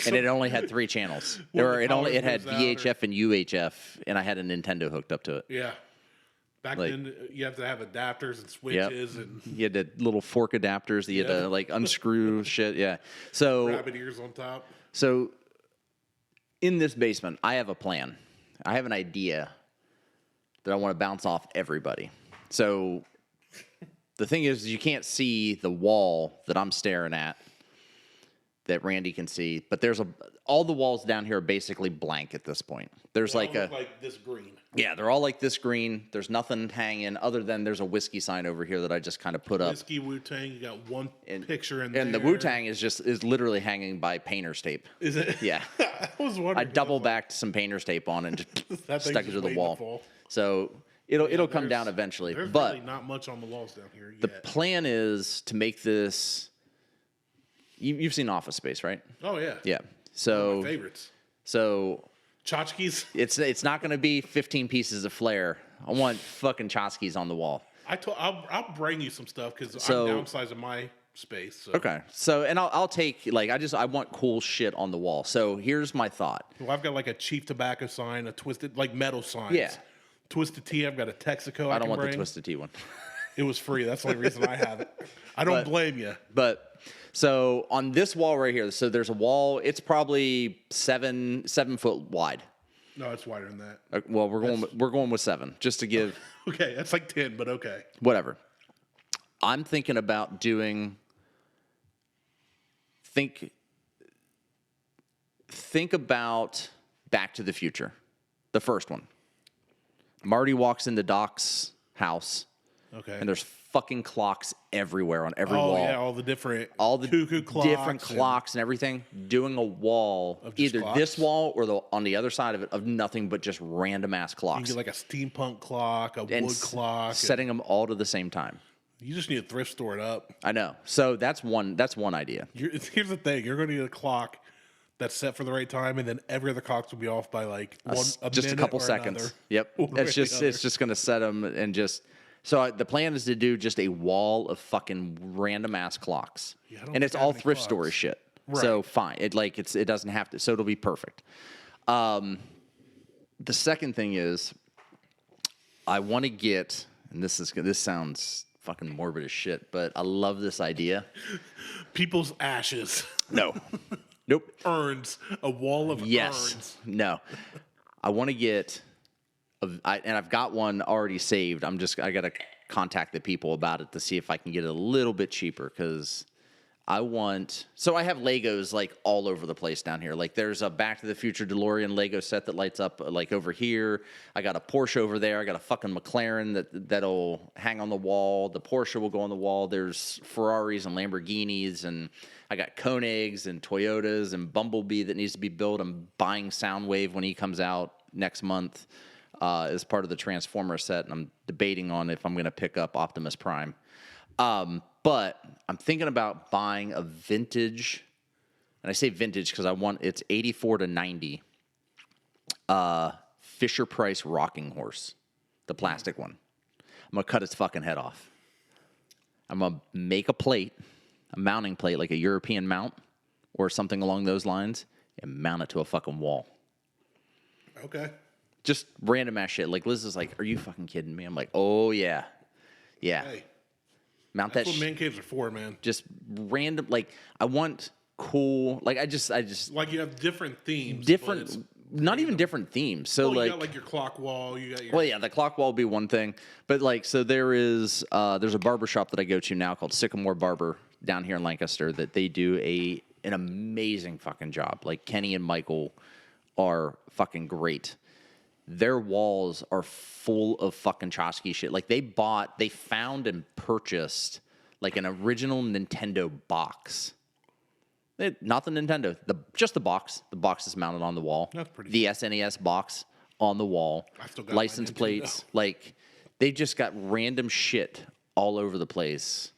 And it only had 3 channels. It had VHF and UHF, and I had a Nintendo hooked up to it. Yeah. Back then, you have to have adapters and switches, and you had the little fork adapters that you had to like unscrew shit. Yeah. So rabbit ears on top. So in this basement, I have a plan. I have an idea that I want to bounce off everybody. So the thing is, you can't see the wall that I'm staring at that Randy can see, but all the walls down here are basically blank at this point. There's like this green. Yeah, they're all like this green. There's nothing hanging other than there's a whiskey sign over here that I just kind of put up. Whiskey Wu-Tang, you got one picture in there. And the Wu-Tang is literally hanging by painter's tape. Is it? Yeah. I was wondering. I double backed some painter's tape on and just stuck it to the wall. So it'll come down eventually. There's but really not much on the walls down here yet. The plan is to make this. You've seen Office Space, right? Oh yeah. Yeah. So one of my favorites. So tchotchkes. It's not going to be 15 pieces of flair. I want fucking tchotchkes on the wall. I'll bring you some stuff because I'm downsizing my space. So. Okay. So and I'll take I want cool shit on the wall. So here's my thought. Well, I've got like a cheap tobacco sign, a twisted like metal signs. Yeah. Twisted Tea. I've got a Texaco. I don't want bring. the Twisted Tea one. It was free. That's the only reason I have it. I don't blame you. But so on this wall right here, so there's a wall. It's probably 7 foot wide. No, it's wider than that. Well, we're going with 7 just to give. Okay, that's like 10, but okay. Whatever. I'm thinking about doing. Think about Back to the Future, the first one. Marty walks into Doc's house. Okay. And there's fucking clocks everywhere on every wall. Oh, yeah, all the cuckoo clocks different clocks and everything. Doing a wall, Of just either clocks? this wall or on the other side of it, of nothing but just random ass You clocks. can get like a steampunk clock, a And wood clock. setting them all to the same time. You just need to thrift store it up. I know. So that's one idea. Here's the thing: you're going to need a clock that's set for the right time, and then every other clocks will be off by like Just a minute couple or seconds. another. Yep. One way or It's the just other. going to set them and just. So the plan is to do just a wall of fucking random ass clocks, Yeah, I don't and it's think I all have any thrift store clocks. shit. Right. So fine, it doesn't have to. So it'll be perfect. The second thing is, I want to get, and this sounds fucking morbid as shit, but I love this idea. People's ashes, No, nope. urns, a wall of Yes, urns. no. I want to get. And I've got one already saved. I got to contact the people about it to see if I can get it a little bit cheaper because I have Legos like all over the place down here. Like there's a Back to the Future DeLorean Lego set that lights up like over here. I got a Porsche over there. I got a fucking McLaren that'll hang on the wall. The Porsche will go on the wall. There's Ferraris and Lamborghinis, and I got Koenigs and Toyotas and Bumblebee that needs to be built. I'm buying Soundwave when he comes out next month. As part of the Transformer set, and I'm debating on if I'm going to pick up Optimus Prime. But I'm thinking about buying a vintage, and I say vintage because it's 84 to 90 Fisher Price rocking horse, the plastic one. I'm going to cut its fucking head off. I'm going to make a mounting plate, like a European mount or something along those lines, and mount it to a fucking wall. Okay. Just random ass shit. Like Liz is like, "Are you fucking kidding me?" I'm like, "Oh yeah, yeah." Hey, Mount that's that. what man caves are for, man. Just random. Like I want cool. Like I just Like you have different themes. different. Not even different themes. So You got like your clock wall. You got your. well, yeah, the clock wall will be one thing, but like, so there's a barber shop that I go to now called Sycamore Barber down here in Lancaster that they do an amazing fucking job. Like Kenny and Michael are fucking great. Their walls are full of fucking tchotchke shit. Like they found and purchased like an original Nintendo box. Not the Nintendo, just the box. The box is mounted on the wall. That's pretty The SNES box on the wall. I still got my License Nintendo. plates. Like they just got random shit all over the place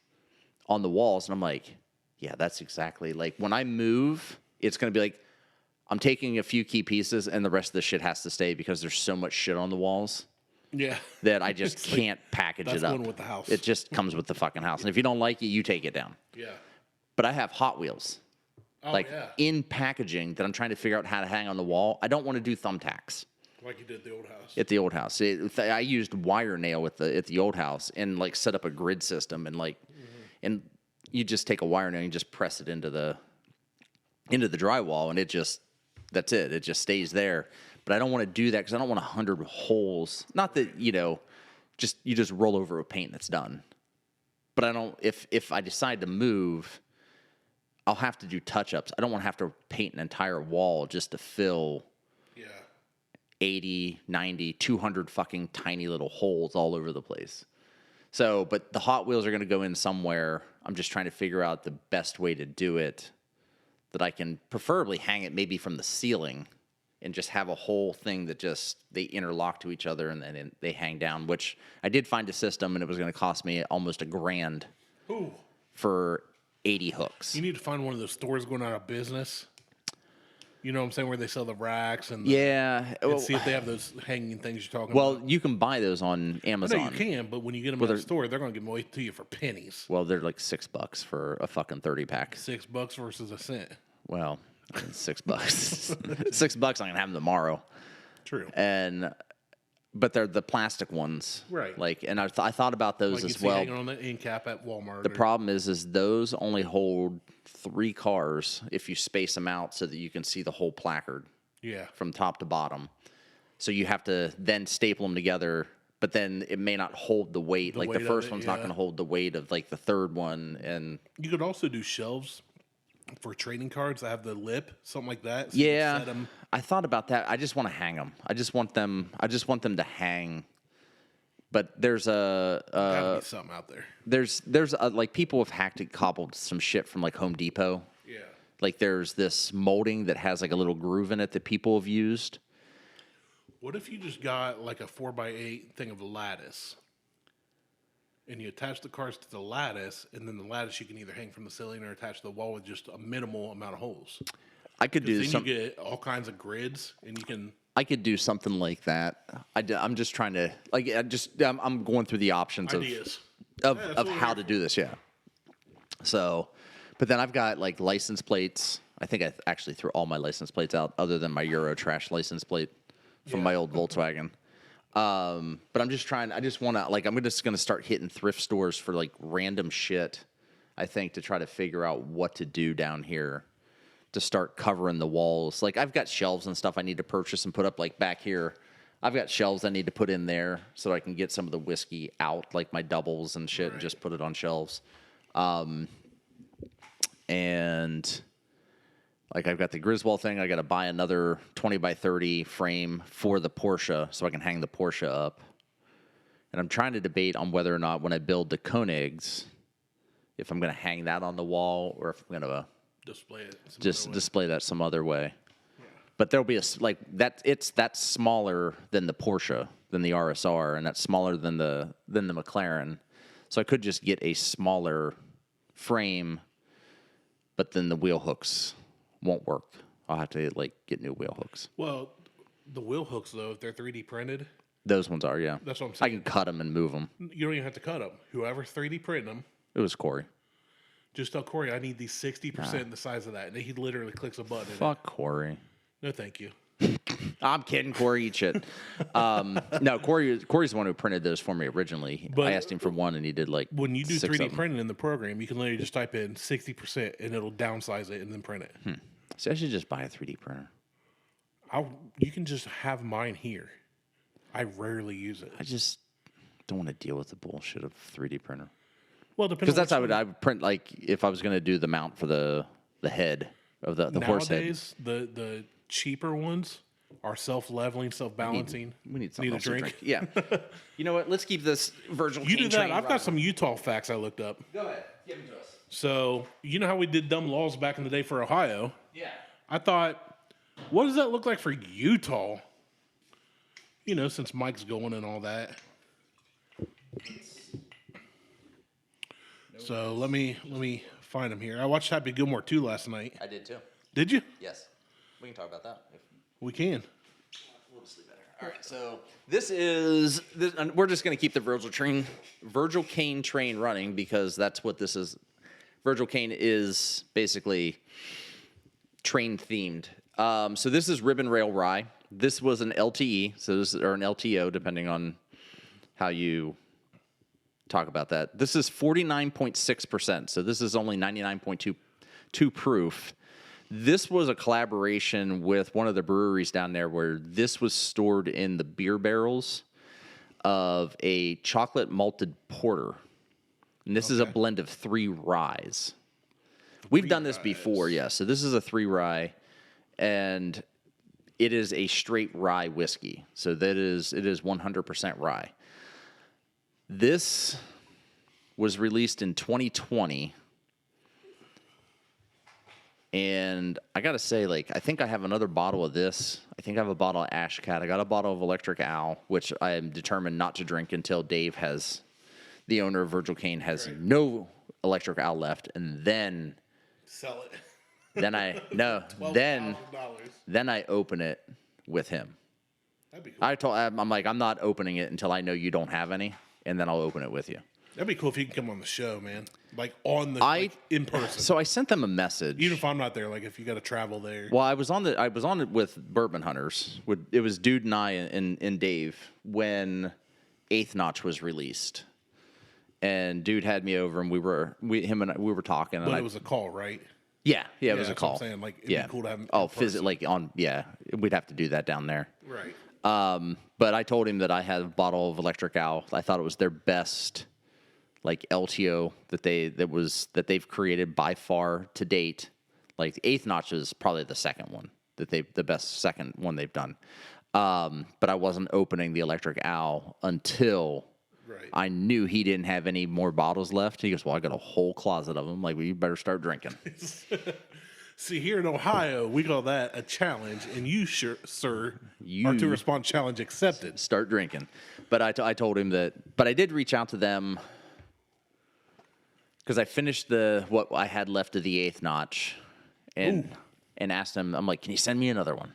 on the walls. And I'm like, yeah, that's exactly like when I move, it's going to be like, I'm taking a few key pieces and the rest of the shit has to stay because there's so much shit on the walls Yeah. that I just It's like, can't package that's it up. going with the house. It just comes with the fucking house. And if you don't like it, you take it down. Yeah. But I have Hot Wheels, Oh, like yeah. in packaging that I'm trying to figure out how to hang on the wall. I don't want to do thumbtacks Like you did at the old house. at the old house. I used wire nail at the old house and like set up a grid system and like, and you just take a wire nail and just press it into the drywall and that's it. It just stays there. But I don't want to do that because I don't want 100 holes. Not that, you just roll over with paint and it's done. But I don't, if I decide to move, I'll have to do touch-ups. I don't want to have to paint an entire wall just to fill Yeah. 80, 90, 200 fucking tiny little holes all over the place. So, but the Hot Wheels are going to go in somewhere. I'm just trying to figure out the best way to do it that I can preferably hang it maybe from the ceiling and just have a whole thing that just they interlock to each other and then they hang down, which I did find a system and it was going to cost me almost $1,000 Ooh. for 80 hooks. You need to find one of those stores going out of business. You know what I'm saying? Where they sell the racks and Yeah. and see if they have those hanging things you're talking Well, about. you can buy those on I know Amazon. you can, but when you get them at the store, they're going to give them away to you for pennies. Well, they're like $6 for a fucking 30 pack. $6 versus a cent. Well, $6. $6. I'm gonna have them tomorrow. True. And but they're the plastic ones, Right. Like, and I thought about those Like as you see well. hanging on the end cap at Walmart. The problem is those only hold 3 cars if you space them out so that you can see the whole placard Yeah. from top to bottom. So you have to then staple them together, but then it may not hold the weight. Like weight the of first it, one's not yeah. going to hold the weight of like the third one. And You could also do shelves for trading cards that have the lip, something like that. So you can yeah, set 'em- I thought about that. I just want to hang them. I just want them to hang. But there's gotta be something out there. there's like people have hacked and cobbled some shit from like Home Depot. Yeah. Like there's this molding that has like a little groove in it that people have used. What if you just got like a 4x8 thing of lattice, and you attach the cards to the lattice, and then the lattice you can either hang from the ceiling or attach to the wall with just a minimal amount of holes. I could do Then some. you get all kinds of grids, and you can. I could do something like that. I'm just trying to like. I'm going through the options Ideas. of Yeah, that's of what we're how here to for. do this. Yeah. So, but then I've got like license plates. I think I actually threw all my license plates out, other than my Euro trash license plate from my old Volkswagen. But I'm just trying. I just want to like. I'm just going to start hitting thrift stores for like random shit. I think to try to figure out what to do down here to start covering the walls. Like I've got shelves and stuff I need to purchase and put up. Like back here, I've got shelves I need to put in there so I can get some of the whiskey out, like my doubles and shit, and just put it on shelves. And like I've got the Griswold thing. I got to buy another 20 by 30 frame for the Porsche so I can hang the Porsche up. And I'm trying to debate on whether or not when I build the Koenigs, if I'm going to hang that on the wall or if I'm going to Display it. some just other way. display that some other way. But there'll be like that. That's smaller than the Porsche, than the RSR, and that's smaller than the McLaren. So I could just get a smaller frame, but then the wheel hooks won't work. I'll have to like get new wheel hooks. Well, the wheel hooks though, if they're 3D printed, Those ones are, yeah. That's what I'm I saying. can cut them and move them. you don't even have to cut them. Whoever's 3D printing them, It was Corey. just tell Corey I need these 60% the size of that, and he literally clicks a button. and- Fuck Corey. No, thank you. I'm kidding, Corey. Eat shit. No, Corey's the one who printed those for me originally. But- I asked him for one, and he did like When you do 6 of 3D them. printing in the program, you can literally just type in 60% and it'll downsize it and then print it. See, I should just buy a 3D printer. You can just have mine here. I rarely use it. I just don't want to deal with the bullshit of 3D printer. Well, depending Because that's on how I would print, like, if I was going to do the mount for the head of the horse head. nowadays the cheaper ones are self-leveling, self-balancing. We need something a else to drink. drink. Yeah. You know what? Let's keep this Virgil You do Kaine that. train I've got running. some Utah facts I looked up. Go ahead. Give them to us. So you know how we did dumb laws back in the day for Ohio? Yeah. I thought, what does that look like for Utah? You know, since Mike's going and all that. So let me find him here. I watched Happy Gilmore 2 last night. I did too. Did you? Yes. We can talk about that. We can. We'll just leave that here. All right, so and we're just going to keep the Virgil Kaine train running because that's what this is. Virgil Kaine is basically train themed. So this is Ribbon Rail Rye. This was an LTE, or an LTO, depending on how you talk about that. This is 49.6%. So this is only 99.2 proof. This was a collaboration with one of the breweries down there where this was stored in the beer barrels of a chocolate malted porter. And this is a blend of 3 ryes. We've done this before, yeah. So this is a 3 rye, and it is a straight rye whiskey. So it is 100% rye. This was released in 2020. And I got to say, like, I think I have another bottle of this. I think I have a bottle of Ash Cat. I got a bottle of Electric Owl, which I am determined not to drink until Dave has, the owner of Virgil Kaine, has no Electric Owl left. And then Sell it. then I open it with him. That'd be cool. I'm like, I'm not opening it until I know you don't have any, and then I'll open it with you. That'd be cool if you can come on the show, man. Like in person. So I sent them a message. Even if I'm not there, like if you got to travel there. Well, I was on it with Bourbon Hunters. It was Dude and I and Dave when Eighth Notch was released, and Dude had me over, and we were talking. But it was a call, right? Yeah, it was a that's call. what I'm saying. Like, it'd be cool to have him we'd have to do that down there. Right. But I told him that I had a bottle of Electric Owl. I thought it was their best, like LTO that they've created by far to date. Like Eighth Notch is probably the second one the best second one they've done. But I wasn't opening the Electric Owl until I knew he didn't have any more bottles left. He goes, "Well, I got a whole closet of them. Like, well, you better start drinking." See, here in Ohio, we call that a challenge, and you, sir, are to respond challenge accepted. Start drinking. But I told him that. But I did reach out to them because I finished what I had left of the Eighth Notch, and asked them. I'm like, "Can you send me another one?"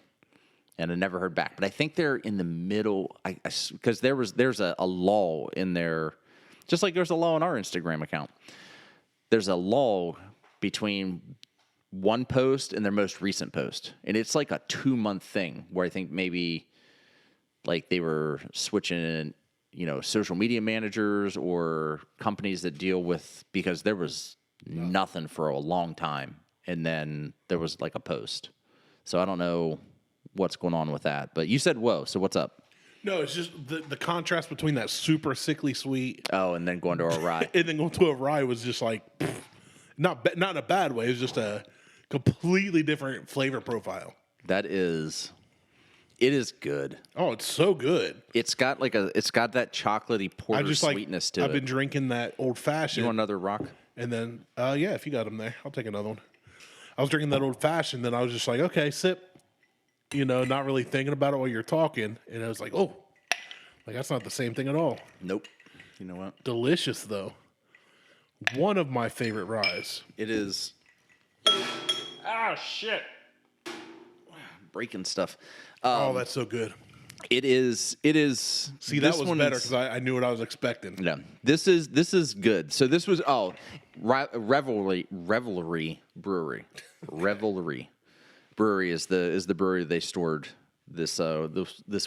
And I never heard back. But I think they're in the middle, because there's a lull in there, just like there's a lull in our Instagram account. There's a lull between one post and their most recent post. And it's like a 2-month thing where I think maybe like they were switching, social media managers or companies that deal with, because there was nothing for a long time. And then there was like a post. So I don't know what's going on with that. But you said, whoa, so what's up? No, it's just the contrast between that super sickly sweet. Oh, and then going to a rye. And then going to a rye was just like, not in a bad way. It was just a completely different flavor profile. It is good. Oh, it's so good. It's got that chocolatey porter sweetness to it. I've been drinking that old fashioned. You want another rock? And then, yeah, if you got them there, I'll take another one. I was drinking that old fashioned, then I was just like, okay, sip. Not really thinking about it while you're talking. And I was like, oh, like that's not the same thing at all. Nope. You know what? Delicious, though. One of my favorite ryes. It is. Ah, shit. Breaking stuff. That's so good. It is. See, that was better because I knew what I was expecting. Yeah. This is good. So this was, Revelry Brewery. Revelry Brewery is the brewery they stored this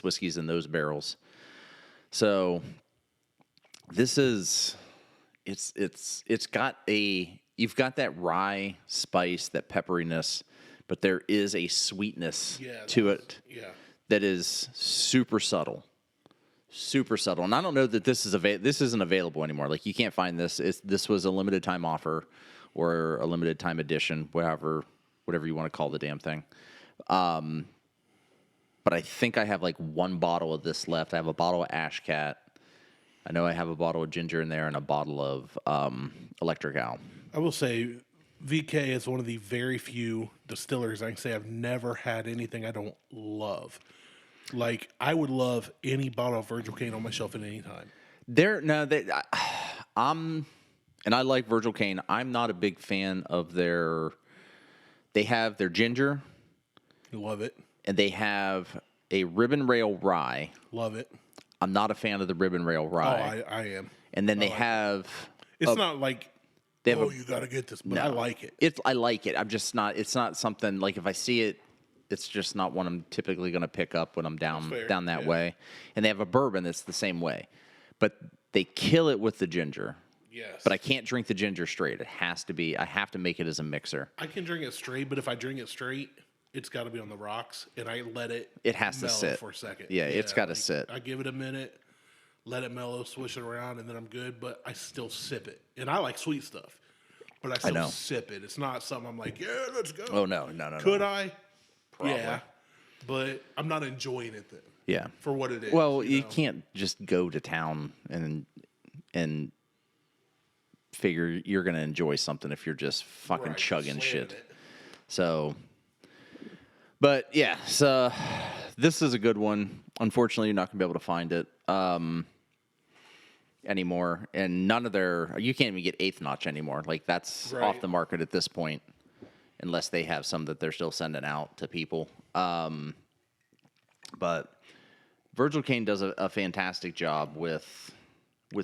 whiskey's in those barrels. So this is it's got you've got that rye spice, that pepperiness, but there is a sweetness to it that is super subtle. Super subtle. And I don't know that this isn't available anymore. Like, you can't find this. This was a limited time offer or a limited time edition, whatever you want to call the damn thing. But I think I have like one bottle of this left. I have a bottle of Ash Cat. I know I have a bottle of ginger in there and a bottle of Electric Owl. I will say VK is one of the very few distillers I can say I've never had anything I don't love. Like, I would love any bottle of Virgil Kaine on my shelf at any time. And I like Virgil Kaine. I'm not a big fan of they have their ginger. Love it. And they have a Ribbon Rail Rye. Love it. I'm not a fan of the Ribbon Rail Rye. Oh, I am. And then they have... It's not like, you got to get this, but I like it. I like it. I'm just not... It's not something... Like, if I see it, it's just not one I'm typically going to pick up when I'm down that way. And they have a bourbon that's the same way. But they kill it with the ginger. Yes. But I can't drink the ginger straight. It has to be... I have to make it as a mixer. I can drink it straight, but if I drink it straight... It's got to be on the rocks, and I let it. It has to sit for a second. Yeah, it's got to sit. I give it a minute, let it mellow, swish it around, and then I'm good. But I still sip it, and I like sweet stuff, but I still sip it. It's not something I'm like, yeah, let's go. Oh no. Could I? Probably. Yeah, but I'm not enjoying it then. Yeah, for what it is. Well, you can't just go to town and figure you're going to enjoy something if you're just fucking chugging shit. So. But yeah, so this is a good one. Unfortunately, you're not gonna be able to find it anymore, and you can't even get Eighth Notch anymore. Like, that's off the market at this point, unless they have some that they're still sending out to people. But Virgil Kaine does a fantastic job with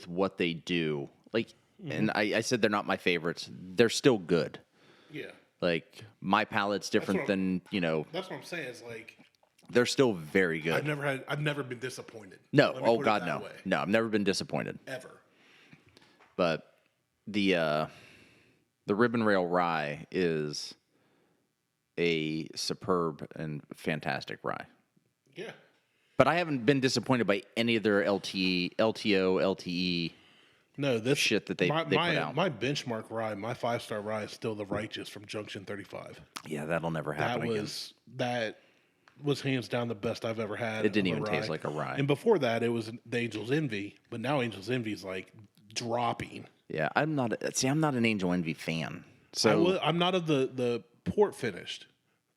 what they do. Like, and I said they're not my favorites. They're still good. Yeah. Like, my palate's different than, That's what I'm saying. It's like, they're still very good. I've never been disappointed. No. Let me Oh, put it God, that no. way. No, I've never been disappointed. Ever. But the Ribbon Rail Rye is a superb and fantastic rye. Yeah. But I haven't been disappointed by any of their LTO, LTE No, this shit that they put out. My benchmark rye, my 5-star rye is still the Righteous from Junction 35. Yeah, that'll never happen again. That was hands down the best I've ever had. It didn't of a even rye. taste like a rye. And before that, it was the Angel's Envy, but now Angel's Envy is like dropping. Yeah, I'm not an Angel Envy fan. So I'm not of the port finished.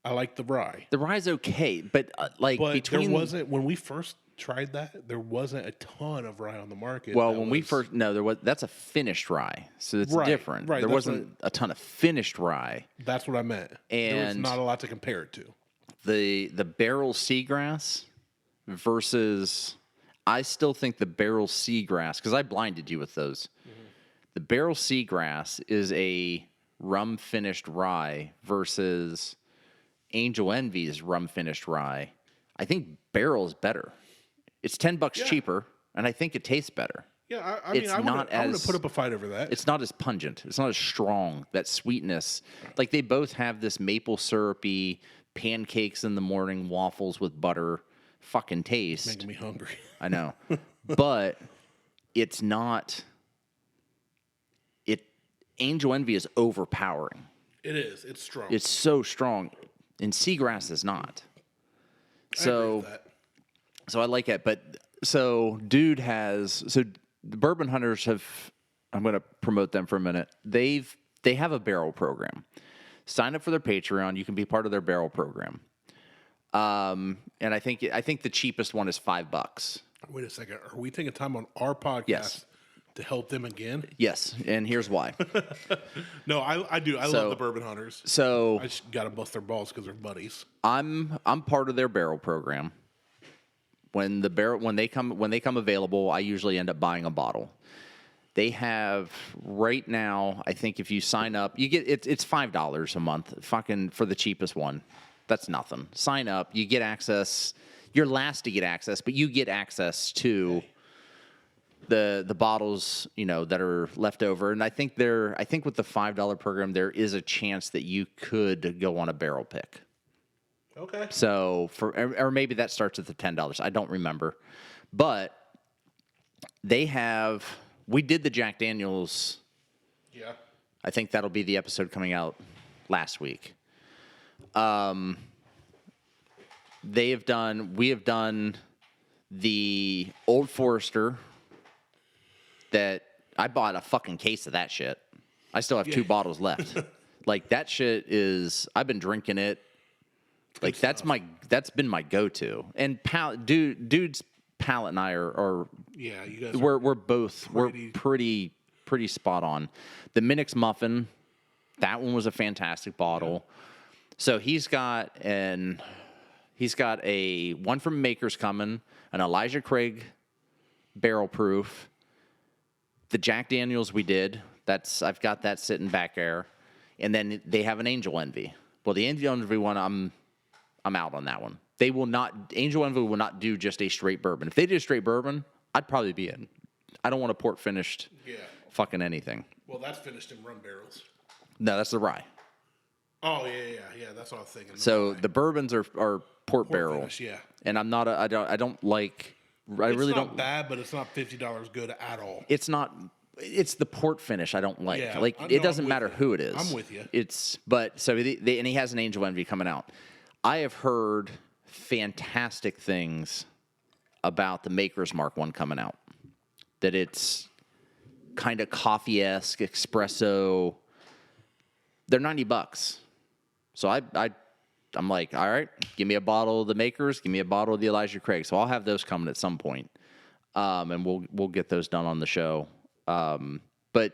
I like the rye. the rye's okay, but But between there wasn't, when we first tried that, there wasn't a ton of rye on the market. well, when we first there was that's a finished rye, so it's Right, different. right, There that's wasn't a ton of finished rye. That's what I meant. There was And- not a lot to compare it to. The barrel seagrass versus I still think the barrel seagrass, because I blinded you with those. The barrel seagrass is a rum finished rye versus Angel Envy's rum finished rye. I think barrel is better. It's $10 cheaper, and I think it tastes better. Yeah, I mean, It's I'm not gonna as- put up a fight over that. It's not as pungent. It's not as strong. That sweetness, like they both have this maple syrupy pancakes in the morning, waffles with butter, fucking taste. making me hungry. I know, but it's not. Angel Envy is overpowering. It is. It's strong. It's so strong, and Seagrass is not. I agree with that. So I like it, but the Bourbon Hunters have. I'm going to promote them for a minute. They have a barrel program. Sign up for their Patreon. You can be part of their barrel program. And I think the cheapest one is $5. Wait a second. Are we taking time on our podcast Yes. to help them again? Yes, and here's why. No, I do. I love the Bourbon Hunters. So I just got to bust their balls because they're buddies. I'm part of their barrel program. When they come available, I usually end up buying a bottle. They have right now, I think if you sign up, you get it's $5 a month, fucking for the cheapest one. That's nothing. Sign up, you get access. You're last to get access, but you get access to the bottles, that are left over. And I think with the $5 program, there is a chance that you could go on a barrel pick. Okay. So or maybe that starts at the $10. I don't remember, but we did the Jack Daniel's. Yeah. I think that'll be the episode coming out last week. We have done the Old Forester that I bought a fucking case of that shit. I still have 2 bottles left. Like that shit I've been drinking it. Like that's been my go-to. And dude's palate and I are Yeah, you guys. we're pretty spot on. The Minix Muffin, that one was a fantastic bottle. So he's got a one from Maker's coming, an Elijah Craig barrel proof. The Jack Daniels we did. I've got that sitting back there. And then they have an Angel Envy. Well, the Angel Envy one, I'm out on that one. Angel Envy will not do just a straight bourbon. If they did a straight bourbon, I'd probably be in. I don't want a port finished fucking anything. Well, that's finished in rum barrels. No, that's the rye. Oh yeah. That's what I was thinking. So the bourbons are port barrel. finish, yeah. And I'm not I don't like I It's really not don't bad, but it's not $50 good at all. It's not it's the port finish I don't like. Yeah, Like I know, it doesn't I'm with matter you. who it is. I'm with you. And he has an Angel Envy coming out. I have heard fantastic things about the Maker's Mark one coming out. That it's kind of coffee-esque, espresso. They're $90. So I'm like, all right, give me a bottle of the Makers, give me a bottle of the Elijah Craig. So I'll have those coming at some point. And we'll get those done on the show. But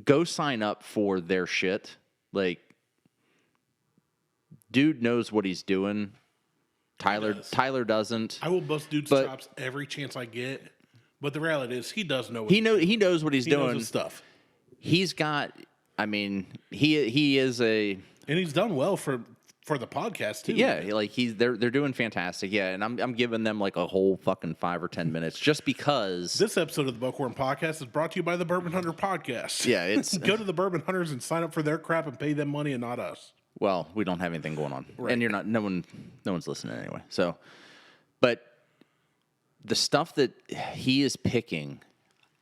go sign up for their shit. Like, dude knows what he's doing. Tyler doesn't. I will bust dude's But- chops every chance I get, But the reality is, he does know. He knows what he's he doing. knows his stuff, He's got. I mean, he is a. and he's done well for the podcast too. Yeah, like they're doing fantastic. Yeah, and I'm giving them like a whole fucking 5 or 10 minutes just because. This episode of the Buckhorn Podcast is brought to you by the Bourbon Hunter Podcast. Yeah, it's go to the Bourbon Hunters and sign up for their crap and pay them money and not us. Well, we don't have anything going on, Right. and you're not. No one's listening anyway. So, but the stuff that he is picking,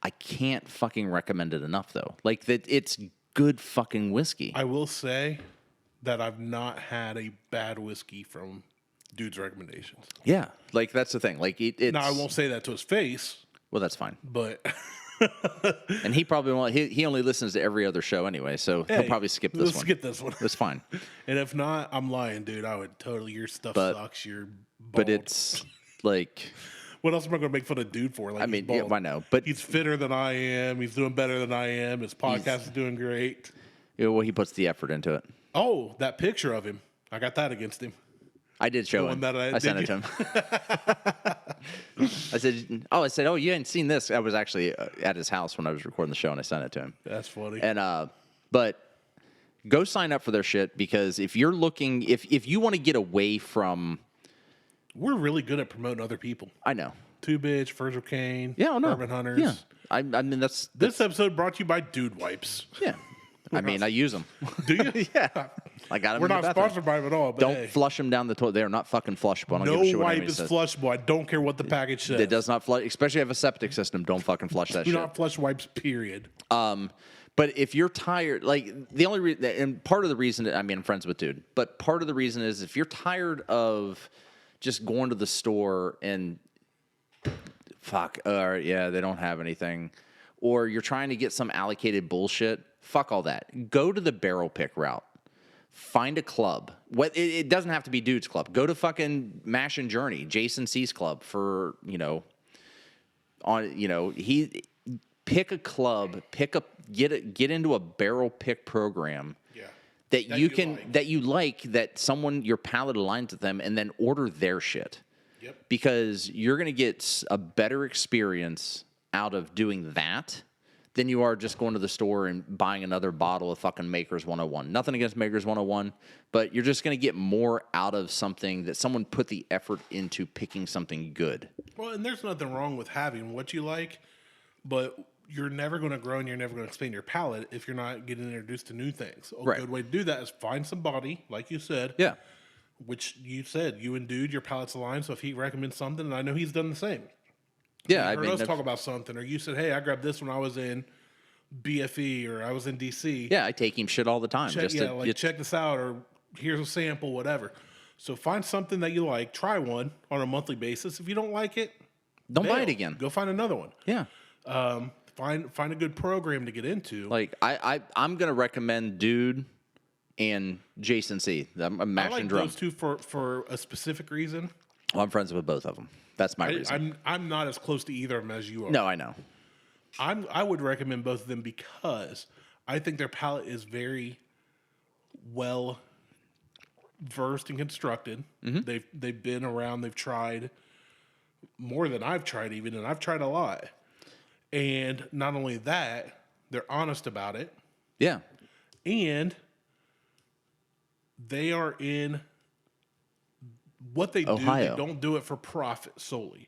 I can't fucking recommend it enough though. Like that, it's good fucking whiskey. I will say that I've not had a bad whiskey from dude's recommendations. Yeah, like that's the thing. Like it's. Now I won't say that to his face, Well, that's fine. but And he probably won't. He only listens to every other show anyway, so he'll probably skip this let's one. skip this one. That's fine. And if not, I'm lying, dude. I would totally. Your stuff But- sucks. You're bald. But it's like. What else am I going to make fun of dude for? Like, I he's mean, yeah, bald. I know, but He's fitter than I am. He's doing better than I am. His podcast is doing great. yeah, well, he puts the effort into it. Oh, that picture of him. I got that against him. I did show one him. that I- sent it did to him. I said, oh, you hadn't seen this. I was actually at his house when I was recording the show, and I sent it to him. That's funny. And but go sign up for their shit because if you're looking, if you want to get away from, We're really good at promoting other people. I know. Two Bitch, Virgil Kaine, Yeah, I know. Bourbon Hunters. Yeah, I mean that's This episode brought to you by Dude Wipes. yeah. I mean, I use them. Do you? Yeah, I got them. We're in the not bathroom. sponsored by them at all, but Don't hey, flush them down the toilet. They are not fucking flushable. I don't no give a shit what wipe anybody is says. flushable. I don't care what the package says. It does not flush, especially if you have a septic system. Don't fucking flush that Do shit. not flush wipes, period. But if you're tired, like the only reason, and part of the reason, I mean, I'm friends with dude, but part of the reason is if you're tired of just going to the store and fuck, yeah, they don't have anything, or you're trying to get some allocated bullshit, fuck all that. Go to the barrel pick route. Find a club. It doesn't have to be Dude's Club. Go to fucking Mash and Journey, Jason C's club for, he pick a club, get into a barrel pick program. Yeah. That you like, that someone, your palate aligns with them, and then order their shit. Yep. Because you're going to get a better experience out of doing that than you are just going to the store and buying another bottle of fucking Maker's 101. Nothing against Maker's 101, but you're just going to get more out of something that someone put the effort into picking something good. Well, and there's nothing wrong with having what you like, but you're never going to grow and you're never going to expand your palate if you're not getting introduced to new things. A Right. good way to do that is find somebody, like you said, Yeah. which you said, you and Dude, your palate's aligned, so if he recommends something, and I know he's done the same. Yeah, I I heard mean, us talk about something, or you said, hey, I grabbed this when I was in BFE, or I was in DC. yeah, I take him shit all the time. Check, check this out, or here's a sample, whatever. So find something that you like, try one on a monthly basis. If you don't like it, don't buy bail. it again. Go find another one. Yeah. Find a good program to get into. Like I'm gonna recommend Dude and Jason C. I'm I Mash like and Drum. those two for a specific reason. Well, I'm friends with both of them. That's my reason. I'm not as close to either of them as you are. No, I know. I would recommend both of them because I think their palate is very well versed and constructed. Mm-hmm. They've been around. They've tried more than I've tried, even, and I've tried a lot. And not only that, they're honest about it, Yeah. and they are in what they Ohio. do. They don't do it for profit solely.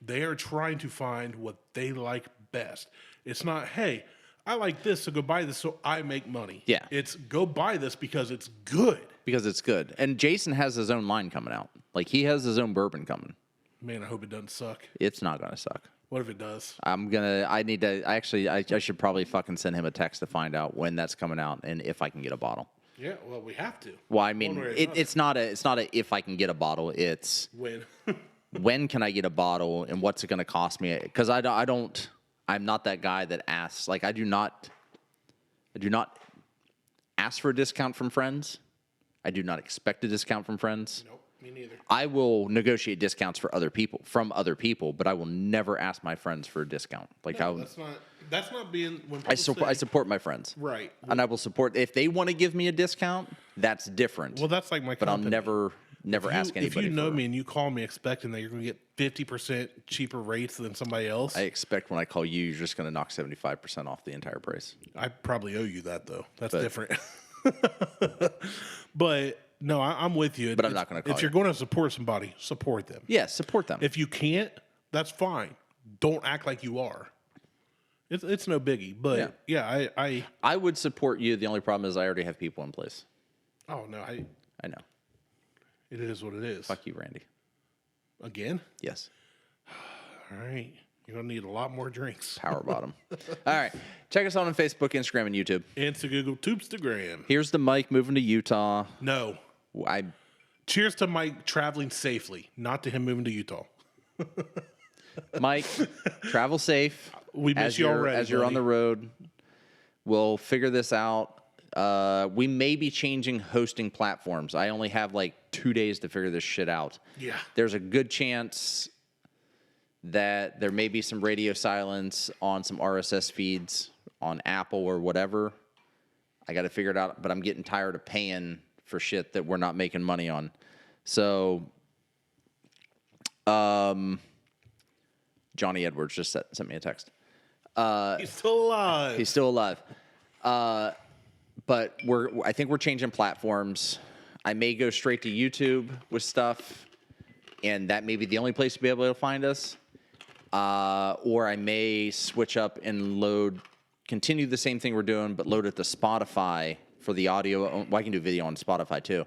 They are trying to find what they like best. It's not, hey, I like this, so go buy this so I make money. Yeah. It's go buy this because it's good. Because it's good. And Jason has his own line coming out. Like he has his own bourbon coming. Man, I hope it doesn't suck. It's not gonna suck. What if it does? I should probably fucking send him a text to find out when that's coming out and if I can get a bottle. Yeah, well, we have to. Well, I mean, One way or it's not a if I can get a bottle. It's When? when can I get a bottle and what's it going to cost me? Because I'm not that guy that asks. Like I do not ask for a discount from friends. I do not expect a discount from friends. Nope, me neither. I will negotiate discounts from other people, but I will never ask my friends for a discount. Like No, that's not being. When I people say- support my friends. Right. And I will support if they want to give me a discount. That's different. Well, that's like my. but I'll company. never never ask anybody. If you know for, me and you call me expecting that you're going to get 50% cheaper rates than somebody else, I expect when I call you, you're just going to knock 75% off the entire price. I probably owe you that though. That's But- different. But no, I'm with you. But I'm not gonna call If you're you. going to support somebody, support them. Yeah, support them. If you can't, that's fine. Don't act like you are. It's no biggie. But yeah, I would support you. The only problem is I already have people in place. oh no, I know. it is what it is. Fuck you, Randy. Again? Yes. All right. You're going to need a lot more drinks. Power bottom. All right. Check us out on Facebook, Instagram, and YouTube. Insta Google Tubestagram. Here's the Mike moving to Utah. No. Cheers to Mike traveling safely, not to him moving to Utah. Mike, travel safe. We miss as you you're, already, As you're on buddy. the road, we'll figure this out. We may be changing hosting platforms. I only have like 2 days to figure this shit out. Yeah. There's a good chance that there may be some radio silence on some RSS feeds on Apple or whatever. I got to figure it out, but I'm getting tired of paying for shit that we're not making money on. So, Johnny Edwards just sent me a text. He's still alive. He's still alive. But I think we're changing platforms. I may go straight to YouTube with stuff, and that may be the only place to be able to find us. Or I may switch up and continue the same thing we're doing, but load it to Spotify for the audio. Well, I can do video on Spotify too.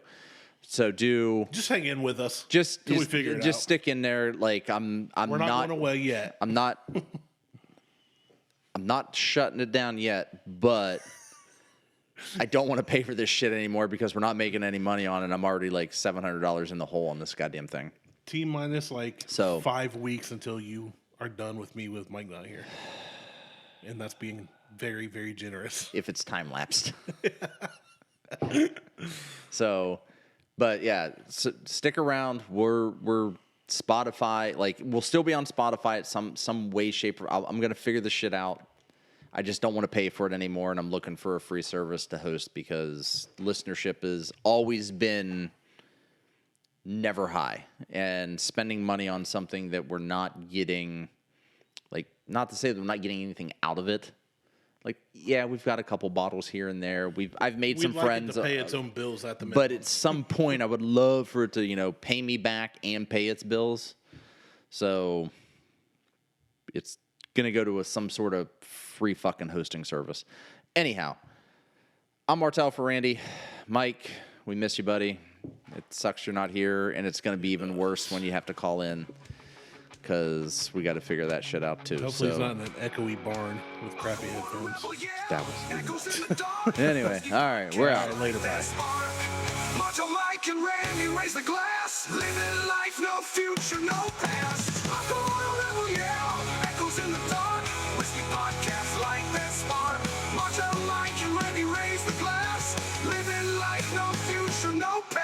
So just hang in with us. just till we figure it out. stick in there. Like I'm We're not going away yet. I'm not shutting it down yet, but I don't want to pay for this shit anymore because we're not making any money on it. I'm already like $700 in the hole on this goddamn thing. T minus like So- 5 weeks until you are done with me with Mike not here. And that's being very, very generous. If it's time lapsed. So, but yeah, stick around. We're Spotify. Like we'll still be on Spotify at some way, shape. I'm gonna figure this shit out. I just don't want to pay for it anymore, and I'm looking for a free service to host because listenership has always been never high, and spending money on something that we're not getting, like, not to say that we're not getting anything out of it. Like, yeah, we've got a couple bottles here and there. I've made some We'd like friends, it to pay its own bills at the minute. but at some point, I would love for it to, pay me back and pay its bills. So it's gonna go to some sort of free fucking hosting service. Anyhow, I'm Martelle for Randy. Mike, we miss you, buddy. It sucks you're not here, and it's gonna be even worse when you have to call in because we got to figure that shit out too. Hopefully so he's not in an echoey barn with crappy headphones. Oh, yeah. that was Echoes in the dark. anyway. All right, we're out. All right, later, bye. Martelle, Mike, and Randy raise the glass. Living life, no future, no past. I'm going on a level, yeah. Echoes in the dark. Whiskey podcast like that spark. Martelle, Mike, and Randy raise the glass. Living life, no future, no past.